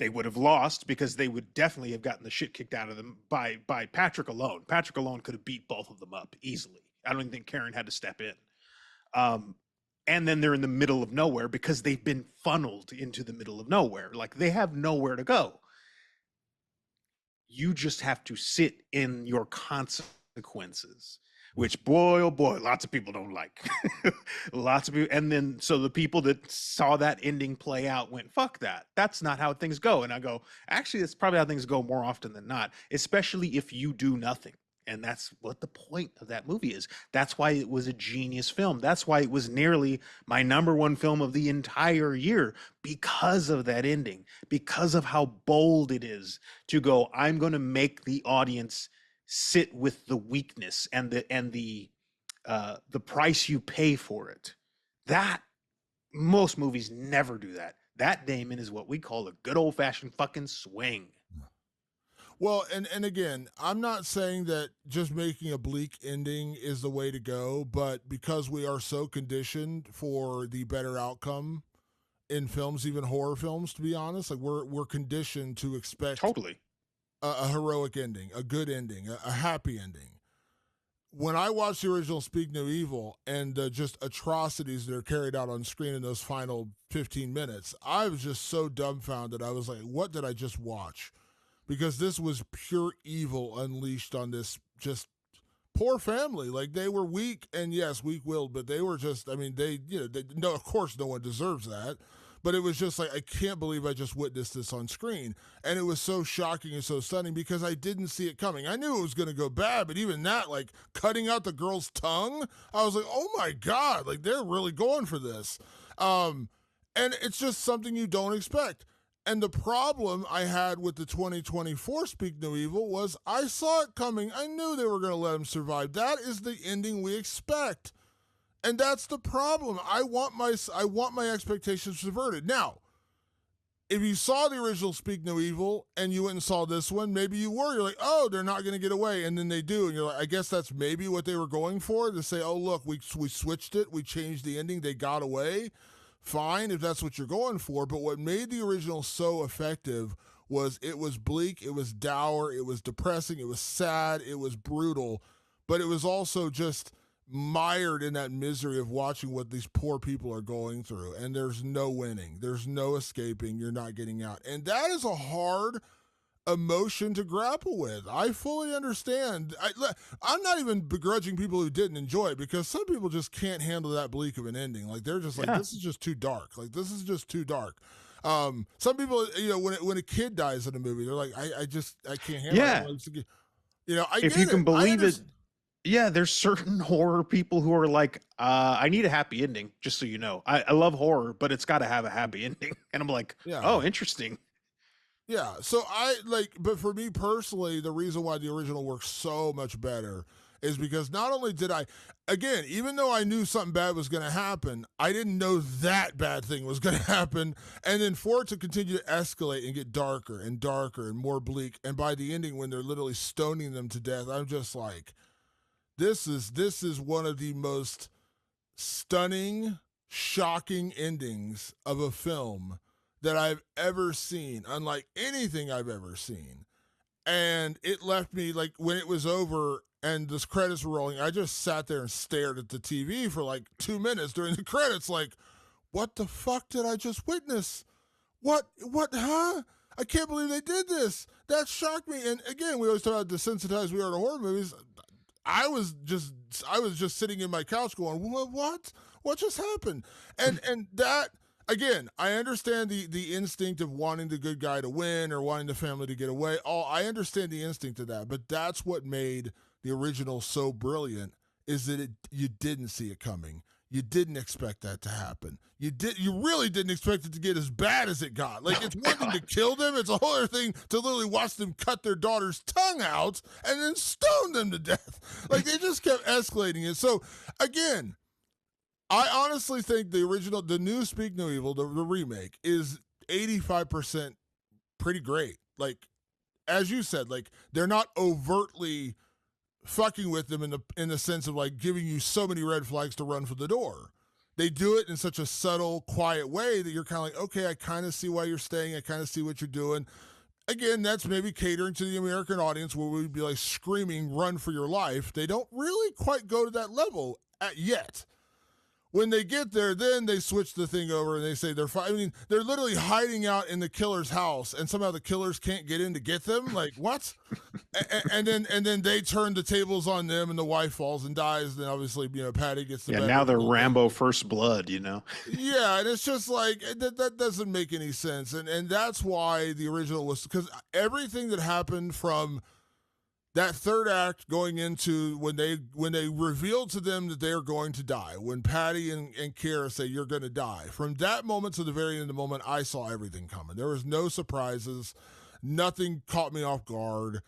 They would have lost, because they would definitely have gotten the shit kicked out of them by Patrick alone. Patrick alone could have beat both of them up easily. I don't even think Karen had to step in. And then they're in the middle of nowhere because they've been funneled into the middle of nowhere. Like, they have nowhere to go. You just have to sit in your consequences, which, boy, oh boy, lots of people don't like. Lots of people. And then, so the people that saw that ending play out went, fuck that. That's not how things go. And I go, actually, that's probably how things go more often than not, especially if you do nothing. And that's what the point of that movie is. That's why it was a genius film. That's why it was nearly my #1 film of the entire year, because of that ending, because of how bold it is to go, I'm going to make the audience sit with the weakness and the price you pay for it. That, most movies never do that. That, Damon, is what we call a good old-fashioned fucking swing. Well, and again, I'm not saying that just making a bleak ending is the way to go, but because we are so conditioned for the better outcome in films, even horror films, to be honest, like we're conditioned to expect totally a heroic ending, a good ending, a happy ending. When I watched the original Speak No Evil and just atrocities that are carried out on screen in those final 15 minutes, I was just so dumbfounded. I was like, what did I just watch? Because this was pure evil unleashed on this just poor family. Like, they were weak, and yes, weak-willed, but they were just, I mean, no, of course no one deserves that, but it was just like, I can't believe I just witnessed this on screen. And it was so shocking and so stunning because I didn't see it coming. I knew it was going to go bad, but even that, like, cutting out the girl's tongue, I was like, oh my God, like, they're really going for this. And it's just something you don't expect. And the problem I had with the 2024 Speak No Evil was I saw it coming. I knew they were going to let him survive. That is the ending we expect. And that's the problem. I want my expectations subverted. Now, if you saw the original Speak No Evil and you went and saw this one, maybe you were. You're like, oh, they're not going to get away. And then they do. And you're like, I guess that's maybe what they were going for, to say, oh, look, we switched it. We changed the ending. They got away. Fine, if that's what you're going for, but what made the original so effective was it was bleak, it was dour, it was depressing, it was sad, it was brutal, but it was also just mired in that misery of watching what these poor people are going through, and there's no winning, there's no escaping, you're not getting out. And that is a hard emotion to grapple with. I fully understand. I'm not even begrudging people who didn't enjoy it, because some people just can't handle that bleak of an ending. Like, they're just like, this is just too dark. Like, this is just too dark. Some people, when a kid dies in a movie, they're like, I can't handle it. I If get you it. can I believe it, understand. yeah, there's certain horror people who are like, I need a happy ending, just so you know. I love horror, but it's got to have a happy ending. And I'm like, Yeah. oh, interesting. Yeah. So I like, but for me personally, the reason why the original works so much better is because not only did I, again, even though I knew something bad was going to happen, I didn't know that bad thing was going to happen. And then for it to continue to escalate and get darker and darker and more bleak. And by the ending, when they're literally stoning them to death, I'm just like, this is one of the most stunning, shocking endings of a film that I've ever seen, unlike anything I've ever seen. And it left me like when it was over and the credits were rolling, I just sat there and stared at the TV for like 2 minutes during the credits, like, what the fuck did I just witness? Huh? I can't believe they did this. That shocked me. And again, we always talk about desensitized we are to horror movies. I was just I was just sitting in my couch going, What? What just happened?" And that again, I understand the instinct of wanting the good guy to win or wanting the family to get away. All I understand the instinct of that, but that's what made the original so brilliant is that you didn't see it coming. You didn't expect that to happen. You really didn't expect it to get as bad as it got. Like Oh, it's one thing to God. kill them, it's a whole other thing to literally watch them cut their daughter's tongue out and then stone them to death. Like they just kept escalating it. So again, I honestly think the new Speak No Evil, the remake, is 85% pretty great. Like as you said, like they're not overtly fucking with them in the sense of like giving you so many red flags to run for the door. They do it in such a subtle, quiet way that you're kind of like, okay, I kind of see why you're staying. I kind of see what you're doing. Again, that's maybe catering to the American audience where we'd be like screaming, run for your life. They don't really quite go to that level yet. When they get there, then they switch the thing over and they say I mean, they're literally hiding out in the killer's house, and somehow the killers can't get in to get them. Like what? And then they turn the tables on them, and the wife falls and dies. Then obviously, Patty gets the Yeah, better now of the they're whole thing. Rambo First Blood, you know? Yeah, and it's just like that doesn't make any sense, and that's why the original was because everything that happened from that third act going into when they reveal to them that they're going to die, when Patty and Kara say you're going to die, from that moment to the very end of the moment, I saw everything coming. There was no surprises, nothing caught me off guard.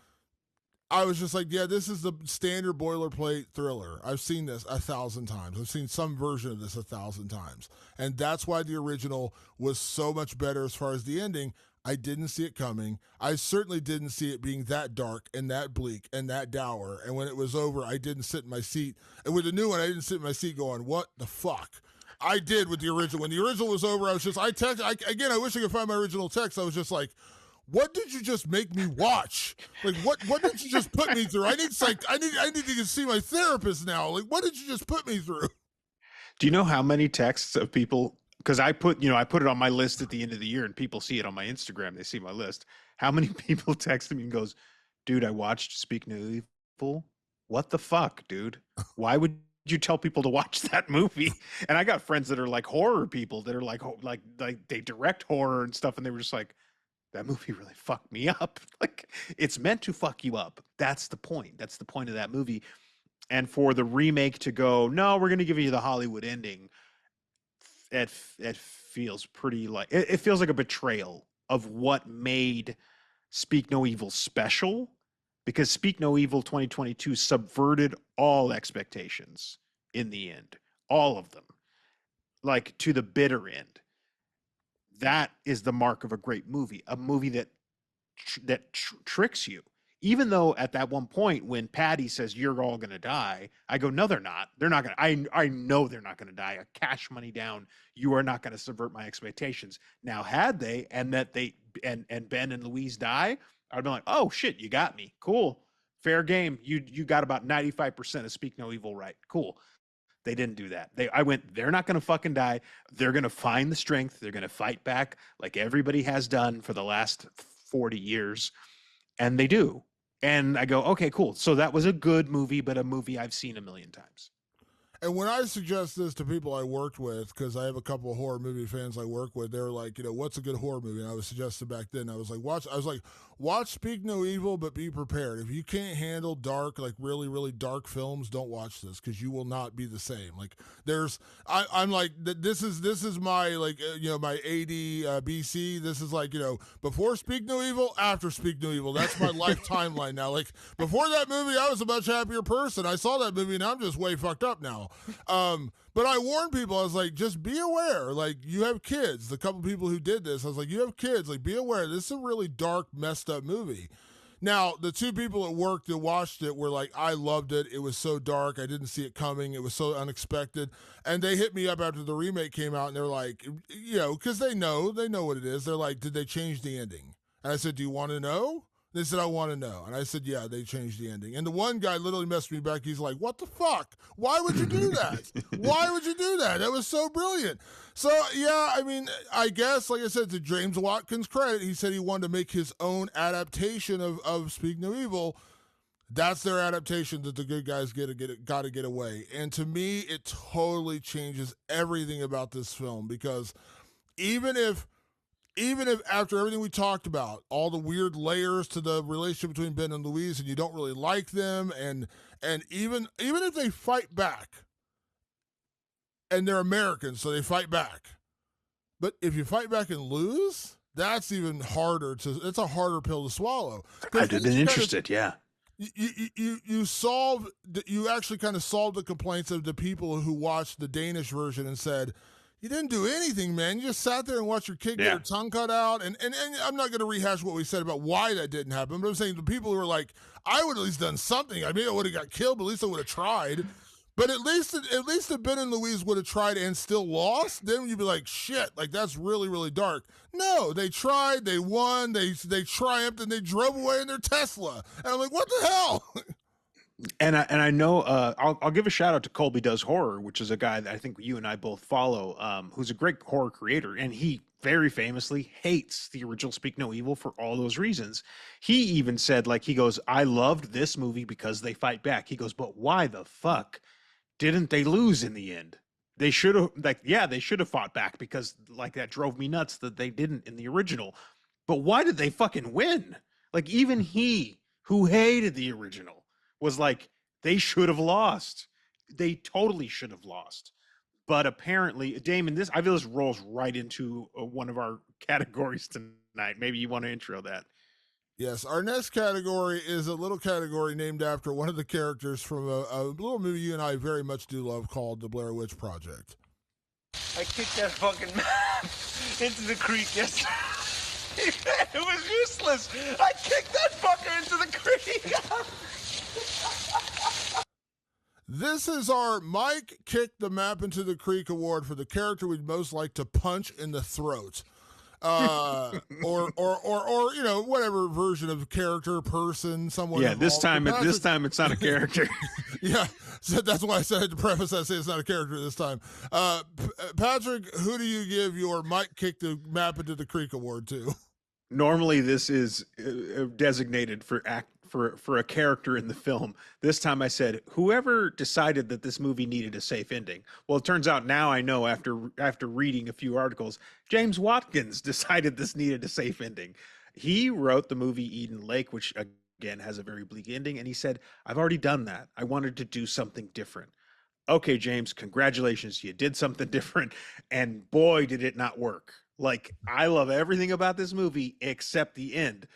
I was just like, yeah, this is the standard boilerplate thriller. I've seen this 1,000 times. I've seen some version of this 1,000 times. And that's why the original was so much better as far as the ending. I didn't see it coming. I certainly didn't see it being that dark and that bleak and that dour. And when it was over, I didn't sit in my seat. And with the new one, I didn't sit in my seat going, what the fuck? I did with the original. When the original was over, I was just, again, I wish I could find my original text. I was just like, what did you just make me watch? Like what did you just put me through? I need to see my therapist now. Like what did you just put me through? Do you know how many texts of people? Because I put it on my list at the end of the year, and people see it on my Instagram. They see my list. How many people text me and goes, "Dude, I watched Speak No Evil. What the fuck, dude? Why would you tell people to watch that movie?" And I got friends that are like horror people that are like they direct horror and stuff, and they were just like, "That movie really fucked me up." Like it's meant to fuck you up. That's the point. That's the point of that movie. And for the remake to go, no, we're going to give you the Hollywood ending. It feels pretty like it feels like a betrayal of what made Speak No Evil special, because Speak No Evil 2022 subverted all expectations in the end, all of them, like to the bitter end. That is the mark of a great movie, a movie that tricks you. Even though at that one point when Patty says you're all going to die, I go, no, they're not. They're not going to. I know they're not going to die. A cash money down. You are not going to subvert my expectations. Now, had they and that they and Ben and Louise die, I'd be like, oh shit, you got me. Cool, fair game. You got about 95% of Speak No Evil right. Cool. They didn't do that. I went, they're not going to fucking die. They're going to find the strength. They're going to fight back like everybody has done for the last 40 years. And they do. And I go, okay, cool. So that was a good movie, but a movie I've seen a million times. And when I suggest this to people I worked with, because I have a couple of horror movie fans I work with, they're like, what's a good horror movie? And I was suggesting back then, I was like, watch Speak No Evil, but be prepared. If you can't handle dark, like really, really dark films, don't watch this because you will not be the same. Like I'm like, this is my like, my AD BC. This is like, before Speak No Evil, after Speak No Evil. That's my life timeline now. Like before that movie, I was a much happier person. I saw that movie and I'm just way fucked up now. But I warned people, I was like, just be aware. Like, you have kids. The couple people who did this, I was like, you have kids. Like, be aware. This is a really dark, messed up movie. Now, the two people at work that watched it were like, I loved it. It was so dark. I didn't see it coming. It was so unexpected. And they hit me up after the remake came out, and they're like, because they know what it is. They're like, did they change the ending? And I said, do you want to know? They said, I want to know. And I said, yeah, they changed the ending. And the one guy literally messaged me back. He's like, what the fuck? Why would you do that? Why would you do that? That was so brilliant. So, yeah, I mean, I guess, like I said, to James Watkins' credit, he said he wanted to make his own adaptation of Speak No Evil. That's their adaptation that the good guys got to get away. And to me, it totally changes everything about this film because even if after everything we talked about, all the weird layers to the relationship between Ben and Louise, and you don't really like them, and even if they fight back, and they're Americans, so they fight back. But if you fight back and lose, that's even harder it's a harder pill to swallow. I'd have been interested, yeah. You actually kind of solved the complaints of the people who watched the Danish version and said, you didn't do anything, man. You just sat there and watched your kid get her tongue cut out. And I'm not going to rehash what we said about why that didn't happen, but I'm saying the people who were like, I would at least done something. I mean, I would have got killed, but at least I would have tried. But at least if Ben and Louise would have tried and still lost, then you'd be like, shit, like that's really, really dark. No, they tried, they won, they triumphed, and they drove away in their Tesla. And I'm like, what the hell? And I know I'll give a shout out to Colby Does Horror, which is a guy that I think you and I both follow, who's a great horror creator, and he very famously hates the original Speak No Evil for all those reasons. He even said, like, he goes, I loved this movie because they fight back. He goes, but why the fuck didn't they lose in the end? They should have, they should have fought back because, like, that drove me nuts that they didn't in the original. But why did they fucking win? Like, even he, who hated the original, was like, they should have lost. They totally should have lost. But apparently, Damon, I feel this rolls right into one of our categories tonight. Maybe you want to intro that. Yes, our next category is a little category named after one of the characters from a little movie you and I very much do love called The Blair Witch Project. I kicked that fucking map into the creek yesterday. It was useless. I kicked that fucker into the creek. This is our Mike Kicked the Map into the Creek award for the character we'd most like to punch in the throat. Or whatever version of character, person, someone. Yeah, this time it's not a character. Yeah, so that's why I said to preface that, say it's not a character this time. Patrick, who do you give your Mike Kick the Map into the Creek award to? Normally, this is designated for a character in the film. This time I said, whoever decided that this movie needed a safe ending. Well, it turns out now I know after reading a few articles, James Watkins decided this needed a safe ending. He wrote the movie Eden Lake, which again has a very bleak ending. And he said, I've already done that. I wanted to do something different. Okay, James, congratulations. You did something different. And boy, did it not work. Like, I love everything about this movie except the end.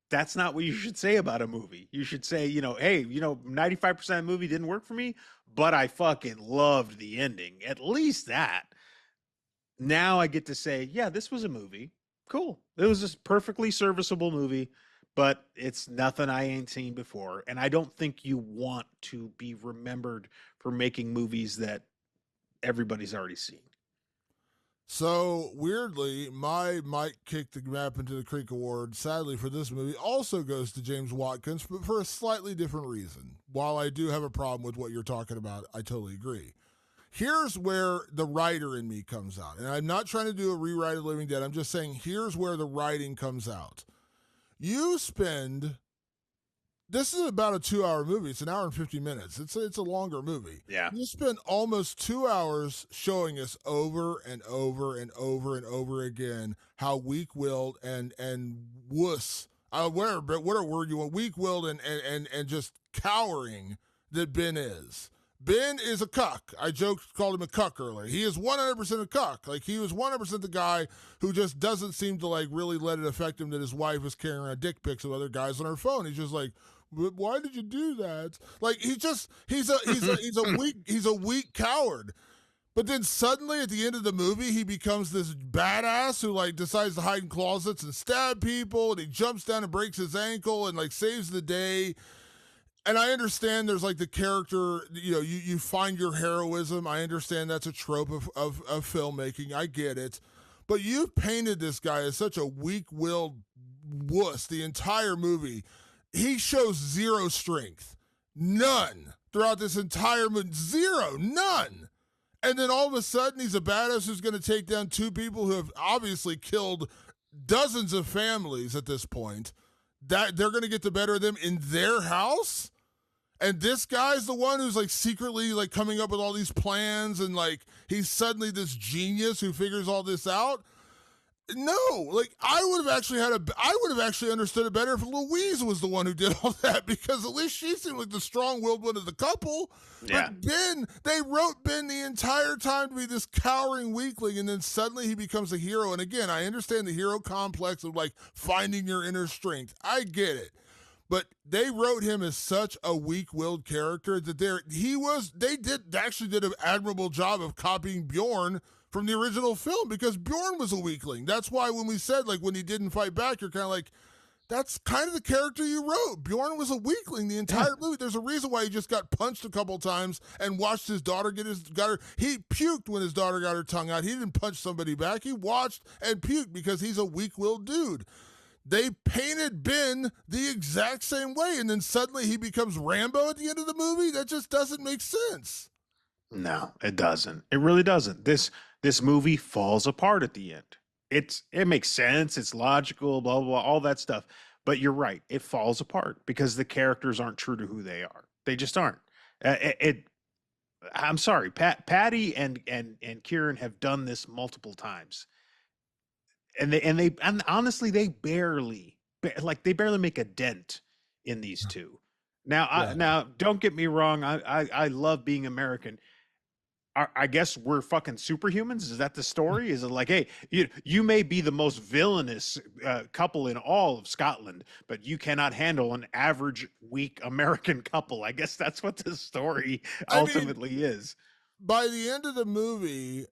That's not what you should say about a movie. You should say, hey, 95% of the movie didn't work for me, but I fucking loved the ending. At least that. Now I get to say, yeah, this was a movie. Cool. It was a perfectly serviceable movie, but it's nothing I ain't seen before. And I don't think you want to be remembered for making movies that everybody's already seen. So, weirdly, my Mike Kick the Map into the Creek award, sadly for this movie, also goes to James Watkins, but for a slightly different reason. While I do have a problem with what you're talking about, I totally agree. Here's where the writer in me comes out. And I'm not trying to do a rewrite of Living Dead. I'm just saying here's where the writing comes out. You spend this is about a 2-hour movie. It's an hour and 50 minutes. It's a longer movie. Yeah. You spend almost 2 hours showing us over and over and over and over again how weak-willed and wuss, whatever word you want, weak-willed and just cowering that Ben is. Ben is a cuck. I called him a cuck earlier. He is 100% a cuck. Like, he was 100% the guy who just doesn't seem to, like, really let it affect him that his wife is carrying around dick pics of other guys on her phone. He's just like, why did you do that? Like, he's a weak coward. But then suddenly at the end of the movie, he becomes this badass who, like, decides to hide in closets and stab people, and he jumps down and breaks his ankle and, like, saves the day. And I understand there's, like, the character, you find your heroism. I understand that's a trope of filmmaking. I get it. But you've painted this guy as such a weak-willed wuss the entire movie. He shows zero strength. None. Throughout this entire movie. Zero. None. And then all of a sudden, he's a badass who's going to take down two people who have obviously killed dozens of families at this point. That they're going to get the better of them in their house? And this guy's the one who's, like, secretly, like, coming up with all these plans, and, like, he's suddenly this genius who figures all this out. No, like, I would have actually understood it better if Louise was the one who did all that, because at least she seemed like the strong-willed one of the couple. Yeah. But Ben, they wrote Ben the entire time to be this cowering weakling, and then suddenly he becomes a hero. And again, I understand the hero complex of, like, finding your inner strength. I get it. But they wrote him as such a weak-willed character that they did an admirable job of copying Bjorn from the original film, because Bjorn was a weakling. That's why when we said, like, when he didn't fight back, you're kind of like, that's kind of the character you wrote. Bjorn was a weakling the entire movie. There's a reason why he just got punched a couple times and watched his daughter he puked when his daughter got her tongue out. He didn't punch somebody back. He watched and puked because he's a weak-willed dude. They painted Ben the exact same way, and then suddenly he becomes Rambo at the end of the movie? That just doesn't make sense. No, it doesn't. It really doesn't. This movie falls apart at the end. It makes sense. It's logical, blah, blah, blah, all that stuff. But you're right. It falls apart because the characters aren't true to who they are. They just aren't. I'm sorry. Patty and Kieran have done this multiple times. And honestly, they barely make a dent in these two. Now, don't get me wrong. I love being American. I guess we're fucking superhumans. Is that the story? Is it like, hey, you may be the most villainous couple in all of Scotland, but you cannot handle an average weak American couple? I guess that's what the story ultimately is. By the end of the movie,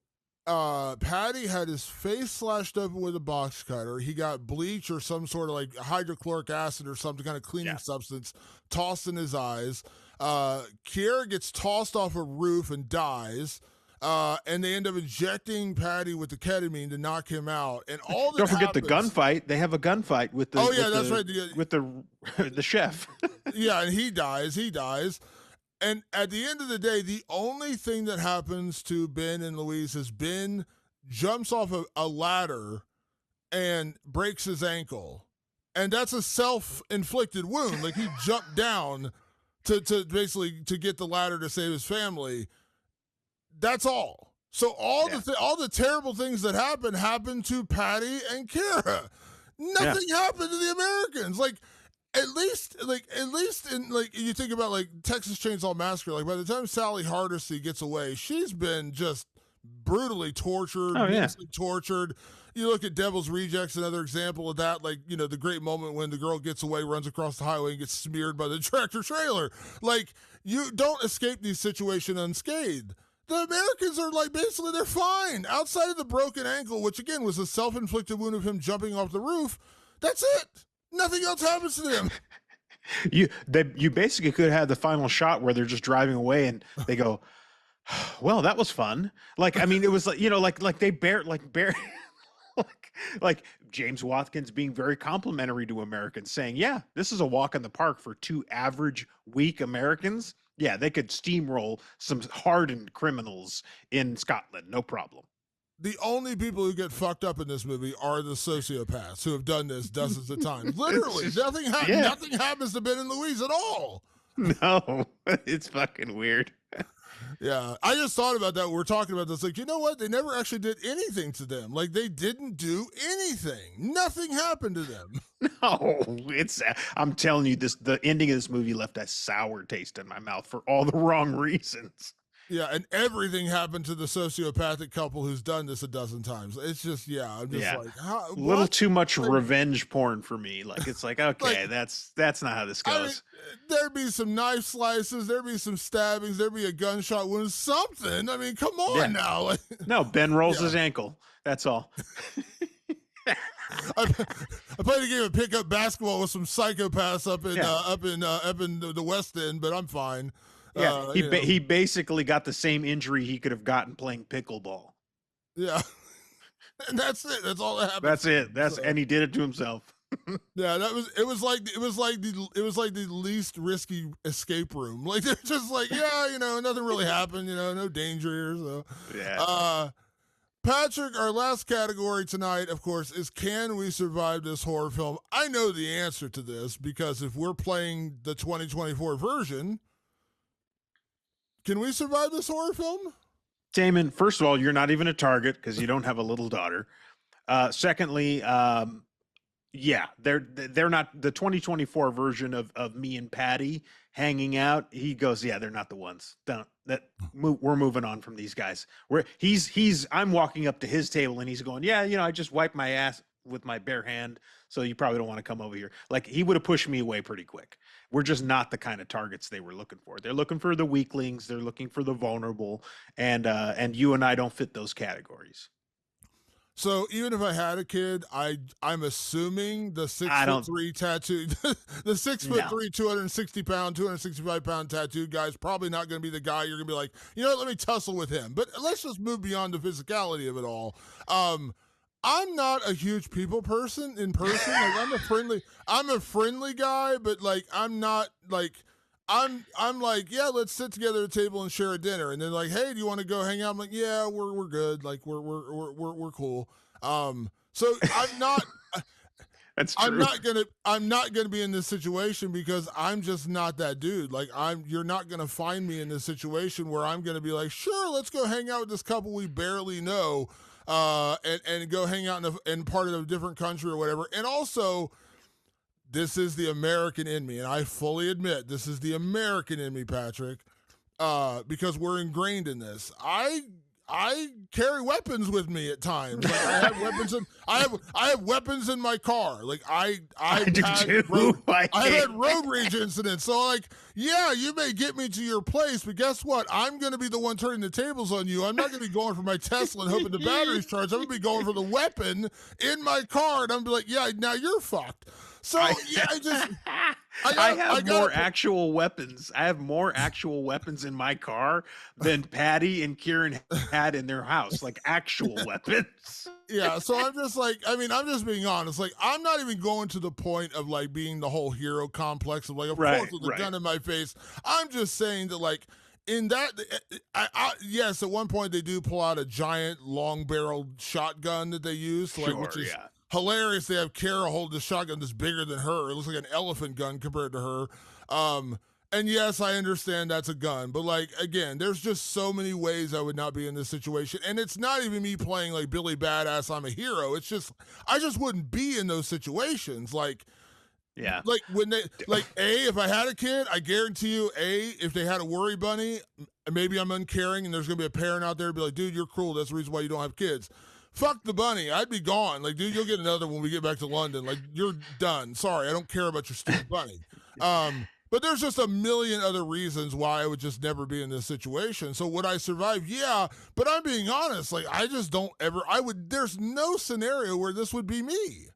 Patty had his face slashed open with a box cutter. He got bleach or some sort of, like, hydrochloric acid or some kind of cleaning substance tossed in his eyes. Kiera gets tossed off a roof and dies. And they end up injecting Patty with the ketamine to knock him out. And all that Don't forget the gunfight. They have a gunfight with the with the chef. Yeah, and he dies. And at the end of the day, the only thing that happens to Ben and Louise is Ben jumps off a ladder and breaks his ankle. And that's a self-inflicted wound. Like, he jumped down to basically to get the ladder to save his family. That's all. So all the terrible things that happened to Patty and Kara. Nothing happened to the Americans. Like, at least in, like, you think about, like, Texas Chainsaw Massacre, like, by the time Sally Hardesty gets away, she's been just brutally tortured, mentally tortured. You look at Devil's Rejects, another example of that, like, the great moment when the girl gets away, runs across the highway, and gets smeared by the tractor trailer. Like, you don't escape these situations unscathed. The Americans are, like, basically, they're fine. Outside of the broken ankle, which, again, was a self-inflicted wound of him jumping off the roof, that's it. Nothing else happens to them. You basically could have the final shot where they're just driving away and they go, well, that was fun. Like, I mean, it was like, like they like James Watkins being very complimentary to Americans, saying, yeah, this is a walk in the park for two average weak Americans. Yeah, they could steamroll some hardened criminals in Scotland. No problem. the only people who get fucked up in this movie are the sociopaths who have done this dozens of times. Literally, nothing happens to Ben and Louise at all. No, it's fucking weird. Yeah, I just thought about that. We're talking about this. Like, you know what? They never actually did anything to them. Like, they didn't do anything. Nothing happened to them. No, I'm telling you, the ending of this movie left a sour taste in my mouth for all the wrong reasons. Yeah, and everything happened to the sociopathic couple who's done this a dozen times. It's just, I'm just like, a little too much revenge porn for me. Like, it's like, okay, that's not how this goes. I mean, there'd be some knife slices, there'd be some stabbings, there'd be a gunshot wound, something. I mean, come on now. No, Ben rolls his ankle. That's all. I played a game of pickup basketball with some psychopaths up in the West End, but I'm fine. Yeah, he basically got the same injury he could have gotten playing pickleball. Yeah, and that's it. That's all that happened. That's it. And he did it to himself. Yeah, it was like the least risky escape room. Like they're just like, nothing really happened. No danger here. So yeah. Patrick, our last category tonight, of course, is can we survive this horror film? I know the answer to this because if we're playing the 2024 version. Can we survive this horror film? Damon, first of all, you're not even a target because you don't have a little daughter. Secondly, they're not the 2024 version of me and Patty hanging out. He goes, they're not the ones. We're moving on from these guys. I'm walking up to his table and he's going, I just wiped my ass with my bare hand, so you probably don't want to come over here. Like, he would have pushed me away pretty quick. We're just not the kind of targets they were looking for. They're looking for the weaklings. They're looking for the vulnerable, and you and I don't fit those categories. So even if I had a kid, I'm assuming the 6'3" tattooed, the 6'3", 260-pound, 265-pound tattooed guy is probably not going to be the guy you're going to be like, let me tussle with him. But let's just move beyond the physicality of it all. I'm not a huge people person in person. Like I'm a friendly guy, but like I'm not like I'm like, let's sit together at a table and share a dinner. And then like, hey, do you want to go hang out? I'm like, yeah, we're good. Like we're cool. So I'm not That's true. I'm not gonna be in this situation because I'm just not that dude. Like you're not gonna find me in this situation where I'm gonna be like, sure, let's go hang out with this couple we barely know. And go hang out in part of a different country or whatever. And also, this is the American in me, and I fully admit this is the American in me, Patrick, because we're ingrained in this. I carry weapons with me at times. Like I have weapons in I have weapons in my car. Like I had road rage incidents. So like, you may get me to your place, but guess what? I'm gonna be the one turning the tables on you. I'm not gonna be going for my Tesla and hoping the battery's charged. I'm gonna be going for the weapon in my car, and I'm gonna be like, now you're fucked. So I have more actual weapons. I have more actual weapons in my car than Patty and Kieran had in their house, like actual weapons. Yeah, so I'm just like, I'm just being honest. Like, I'm not even going to the point of like being the whole hero complex of like, of course, with a gun in my face. I'm just saying that like, in that, yes, at one point they do pull out a giant long-barreled shotgun that they use, which is hilarious. They have Kara hold the shotgun that's bigger than her. It looks like an elephant gun compared to her. And yes, I understand that's a gun, but like, again, there's just so many ways I would not be in this situation. And it's not even me playing like Billy Badass, I'm a hero. It's just, I just wouldn't be in those situations. Like, like when they, like, if I had a kid, I guarantee you, if they had a worry bunny, maybe I'm uncaring and there's going to be a parent out there be like, dude, you're cruel. That's the reason why you don't have kids. Fuck the bunny. I'd be gone. Like, dude, you'll get another when we get back to London. Like, you're done. Sorry, I don't care about your stupid bunny. But there's just a million other reasons why I would just never be in this situation. So would I survive? Yeah, but I'm being honest. Like, I just don't ever, there's no scenario where this would be me.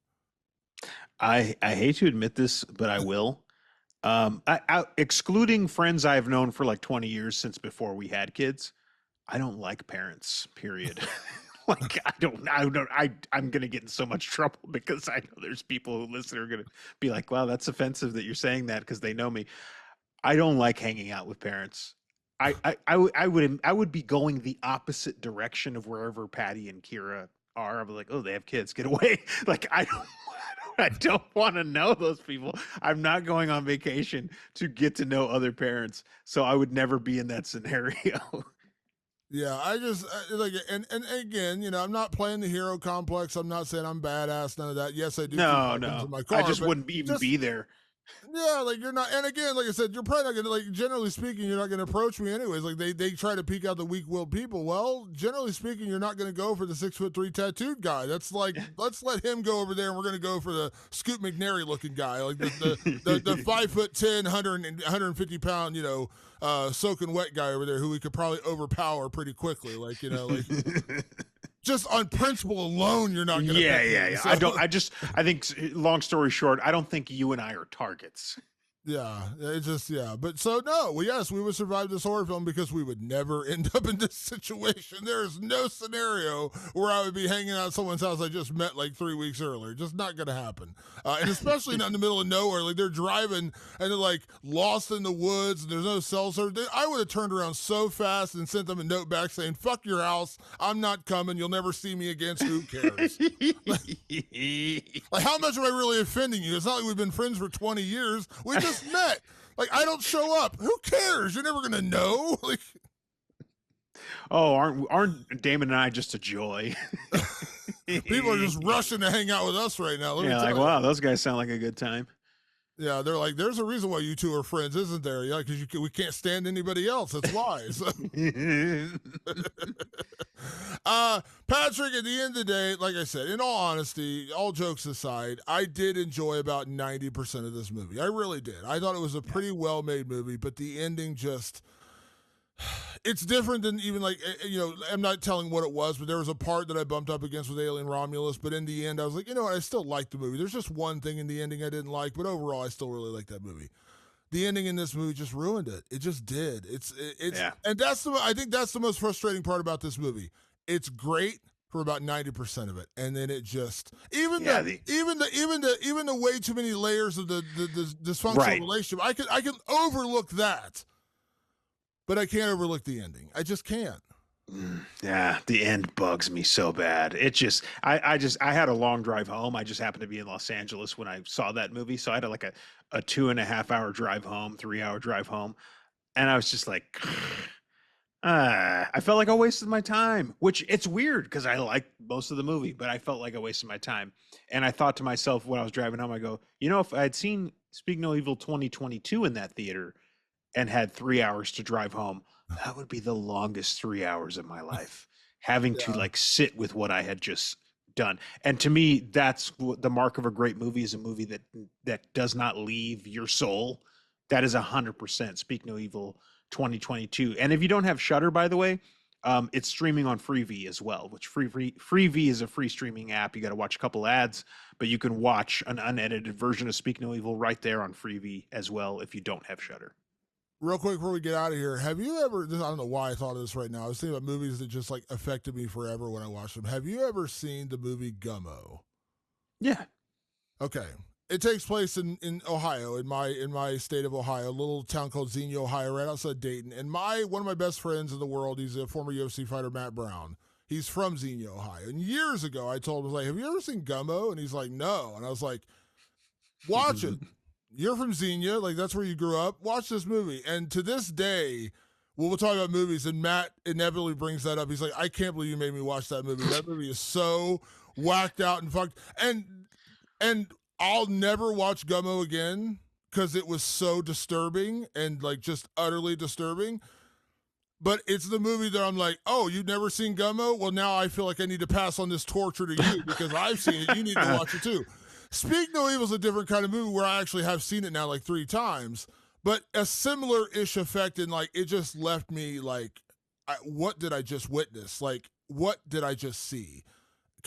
I hate to admit this, but I will. Excluding friends I've known for like 20 years since before we had kids, I don't like parents, period. Like, I'm going to get in so much trouble because I know there's people who listen who are going to be like, wow, that's offensive that you're saying that because they know me. I don't like hanging out with parents. I would be going the opposite direction of wherever Patty and Kira are. I'm like, oh, they have kids, get away. Like I don't want to know those people. I'm not going on vacation to get to know other parents. So I would never be in that scenario. Yeah, I just like, and again, I'm not playing the hero complex. I'm not saying I'm badass, none of that. Yes, I do keep weapons in my car. I just but wouldn't even be there. Yeah, like you're not, and again, like I said, you're probably not gonna, like, generally speaking, you're not gonna approach me anyways. Like they try to peek out the weak-willed people. Well, generally speaking, you're not gonna go for the 6'3" tattooed guy. That's like, let's let him go over there, and we're gonna go for the Scoot McNairy looking guy, like the 5'10", 150 pound, soaking wet guy over there who we could probably overpower pretty quickly. Like, like. Just on principle alone, you're not going to. Yeah. So. I think, long story short, I don't think you and I are targets. Yeah, it's just, But so, no, yes, we would survive this horror film because we would never end up in this situation. There is no scenario where I would be hanging out at someone's house I just met like 3 weeks earlier. Just not going to happen. And especially not in the middle of nowhere. Like, they're driving and they're like lost in the woods and there's no cell service. I would have turned around so fast and sent them a note back saying, fuck your house. I'm not coming. You'll never see me again. So who cares? like, how much am I really offending you? It's not like we've been friends for 20 years. We just met. Like, I don't show up. Who cares? You're never gonna know. Like, oh, aren't Damon and I just a joy? People are just rushing to hang out with us right now. Like, wow, those guys sound like a good time. Yeah, they're like, there's a reason why you two are friends, isn't there? Yeah, because we can't stand anybody else. That's why. So. Patrick, at the end of the day, like I said, in all honesty, all jokes aside, I did enjoy about 90% of this movie. I really did. I thought it was a pretty well-made movie, but the ending just... It's different than even like, I'm not telling what it was, but there was a part that I bumped up against with Alien Romulus, but in the end I was like, what, I still like the movie. There's just one thing in the ending I didn't like, but overall I still really like that movie. The ending in this movie just ruined it. It just did. And I think that's the most frustrating part about this movie. It's great for about 90% of it, and then it just even the way too many layers of the dysfunctional relationship. I can overlook that. But I can't overlook the ending. I just can't. Yeah, the end bugs me so bad. It just, I had a long drive home. I just happened to be in Los Angeles when I saw that movie. So I had like a 2.5 hour drive home, 3 hour drive home. And I was just like, I felt like I wasted my time, which it's weird because I like most of the movie, but I felt like I wasted my time. And I thought to myself when I was driving home, I go, if I had seen Speak No Evil 2022 in that theater, and had 3 hours to drive home, that would be the longest 3 hours of my life, having to like sit with what I had just done. And to me, that's the mark of a great movie, is a movie that does not leave your soul. That is 100% Speak No Evil 2022. And if you don't have Shudder, by the way, it's streaming on Freevee as well, which Freevee is a free streaming app. You got to watch a couple ads, but you can watch an unedited version of Speak No Evil right there on Freevee as well if you don't have Shudder. Real quick before we get out of here, have you ever, I don't know why I thought of this right now. I was thinking about movies that just like affected me forever when I watched them. Have you ever seen the movie Gummo? Yeah. Okay. It takes place in Ohio, in my state of Ohio, a little town called Xenia, Ohio, right outside Dayton. And one of my best friends in the world, he's a former UFC fighter, Matt Brown. He's from Xenia, Ohio. And years ago, I told him, like, have you ever seen Gummo? And he's like, no. And I was like, watch it. You're from Xenia, like that's where you grew up. Watch this movie. And to this day, we'll talk about movies, and Matt inevitably brings that up. He's like, I can't believe you made me watch that movie. That movie is so whacked out and fucked. And I'll never watch Gummo again because it was so disturbing and like just utterly disturbing. But it's the movie that I'm like, oh, you've never seen Gummo? Well, now I feel like I need to pass on this torture to you because I've seen it. You need to watch it too. Speak No Evil is a different kind of movie where I actually have seen it now like 3 times, but a similar-ish effect in like it just left me like, what did I just witness? Like, what did I just see?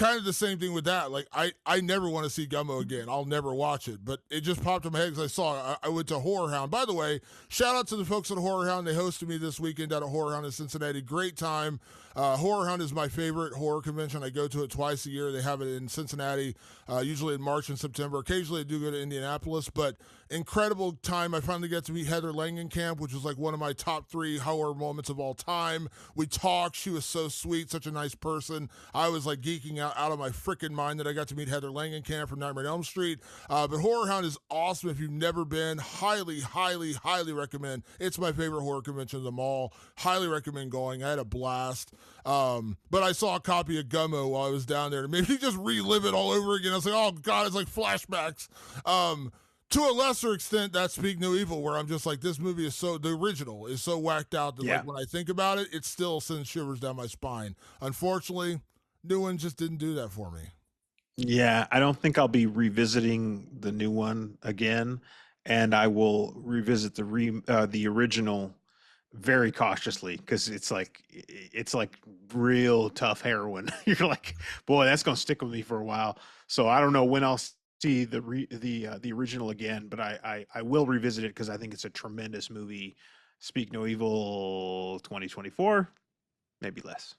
kind of the same thing with that. Like, I never want to see Gummo again. I'll never watch it. But it just popped in my head because I saw it. I went to Horror Hound. By the way, shout out to the folks at Horror Hound. They hosted me this weekend at a Horror Hound in Cincinnati. Great time. Horror Hound is my favorite horror convention. I go to it twice a year. They have it in Cincinnati, usually in March and September. Occasionally I do go to Indianapolis, but incredible time. I finally got to meet Heather Langenkamp, which was like one of my top 3 horror moments of all time. We talked. She was so sweet, such a nice person. I was like geeking out of my freaking mind that I got to meet Heather Langenkamp from Nightmare on Elm Street. But Horror Hound is awesome. If you've never been, highly, highly, highly recommend. It's my favorite horror convention of them all. Highly recommend going. I had a blast. But I saw a copy of Gummo while I was down there. Maybe just relive it all over again. I was like, oh God, it's like flashbacks. To a lesser extent, that's Speak No Evil, where I'm just like, this movie is the original is so whacked out that like when I think about it, it still sends shivers down my spine. Unfortunately, new one just didn't do that for me. Yeah, I don't think I'll be revisiting the new one again, and I will revisit the original very cautiously because it's like real tough heroin. You're like, boy, that's gonna stick with me for a while. So I don't know when I'll see the original again, but I will revisit it because I think it's a tremendous movie. Speak No Evil 2024, maybe less.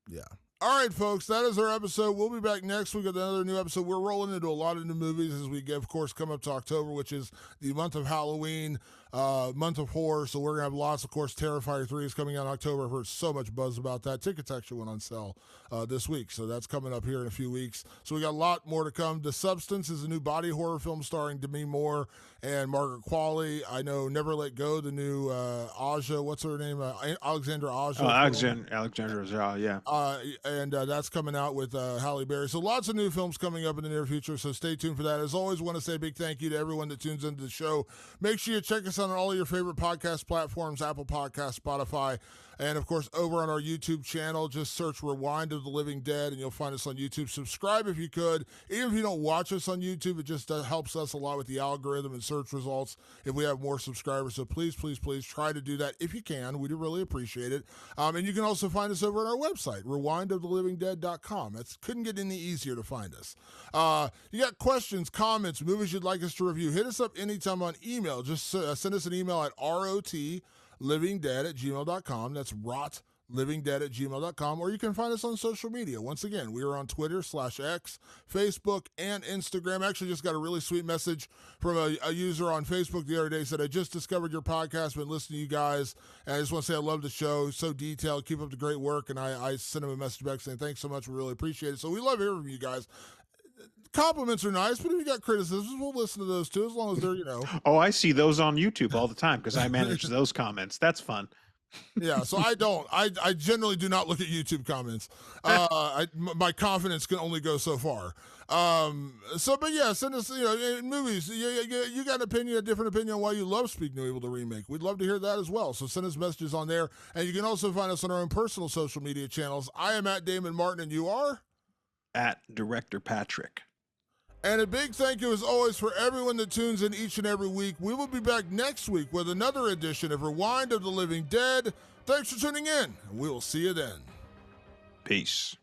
Yeah. All right, folks, that is our episode. We'll be back next week with another new episode. We're rolling into a lot of new movies as we, of course, come up to October, which is the month of Halloween, month of horror. So we're going to have lots, of course. Terrifier 3 is coming out in October. I've heard so much buzz about that. Tickets actually went on sale this week, so that's coming up here in a few weeks. So we got a lot more to come. The Substance is a new body horror film starring Demi Moore and Margaret Qualley. I know Never Let Go, the new Aja, what's her name? Alexandra Aja. Alexandra Aja, yeah. And that's coming out with Halle Berry. So lots of new films coming up in the near future, so stay tuned for that. As always, want to say a big thank you to everyone that tunes into the show. Make sure you check us out on all of your favorite podcast platforms, Apple Podcasts, Spotify, and, of course, over on our YouTube channel, just search Rewind of the Living Dead, and you'll find us on YouTube. Subscribe if you could. Even if you don't watch us on YouTube, it just helps us a lot with the algorithm and search results if we have more subscribers. So please, please, please try to do that if you can. We do really appreciate it. And you can also find us over on our website, rewindofTheLivingDead.com. That couldn't get any easier to find us. You got questions, comments, movies you'd like us to review, hit us up anytime on email. Just send us an email at rotlivingdead@gmail.com. That's rotlivingdead@gmail.com. Or you can find us on social media. Once again, we are on Twitter /X, Facebook, and Instagram. Actually, just got a really sweet message from a user on Facebook the other day. Said, I just discovered your podcast, been listening to you guys, and I just want to say I love the show. So detailed. Keep up the great work. And I sent him a message back saying, thanks so much. We really appreciate it. So we love hearing from you guys. Compliments are nice, but if you got criticisms, we'll listen to those too, as long as they're, Oh, I see those on YouTube all the time because I manage those comments. That's fun. Yeah, so I don't. I generally do not look at YouTube comments. My confidence can only go so far. But yeah, send us, in movies. You got an opinion, a different opinion on why you love Speak No Evil, the remake. We'd love to hear that as well. So send us messages on there. And you can also find us on our own personal social media channels. I am at Damon Martin, and you are? At Director Patrick. And a big thank you, as always, for everyone that tunes in each and every week. We will be back next week with another edition of Rewind of the Living Dead. Thanks for tuning in, and we will see you then. Peace.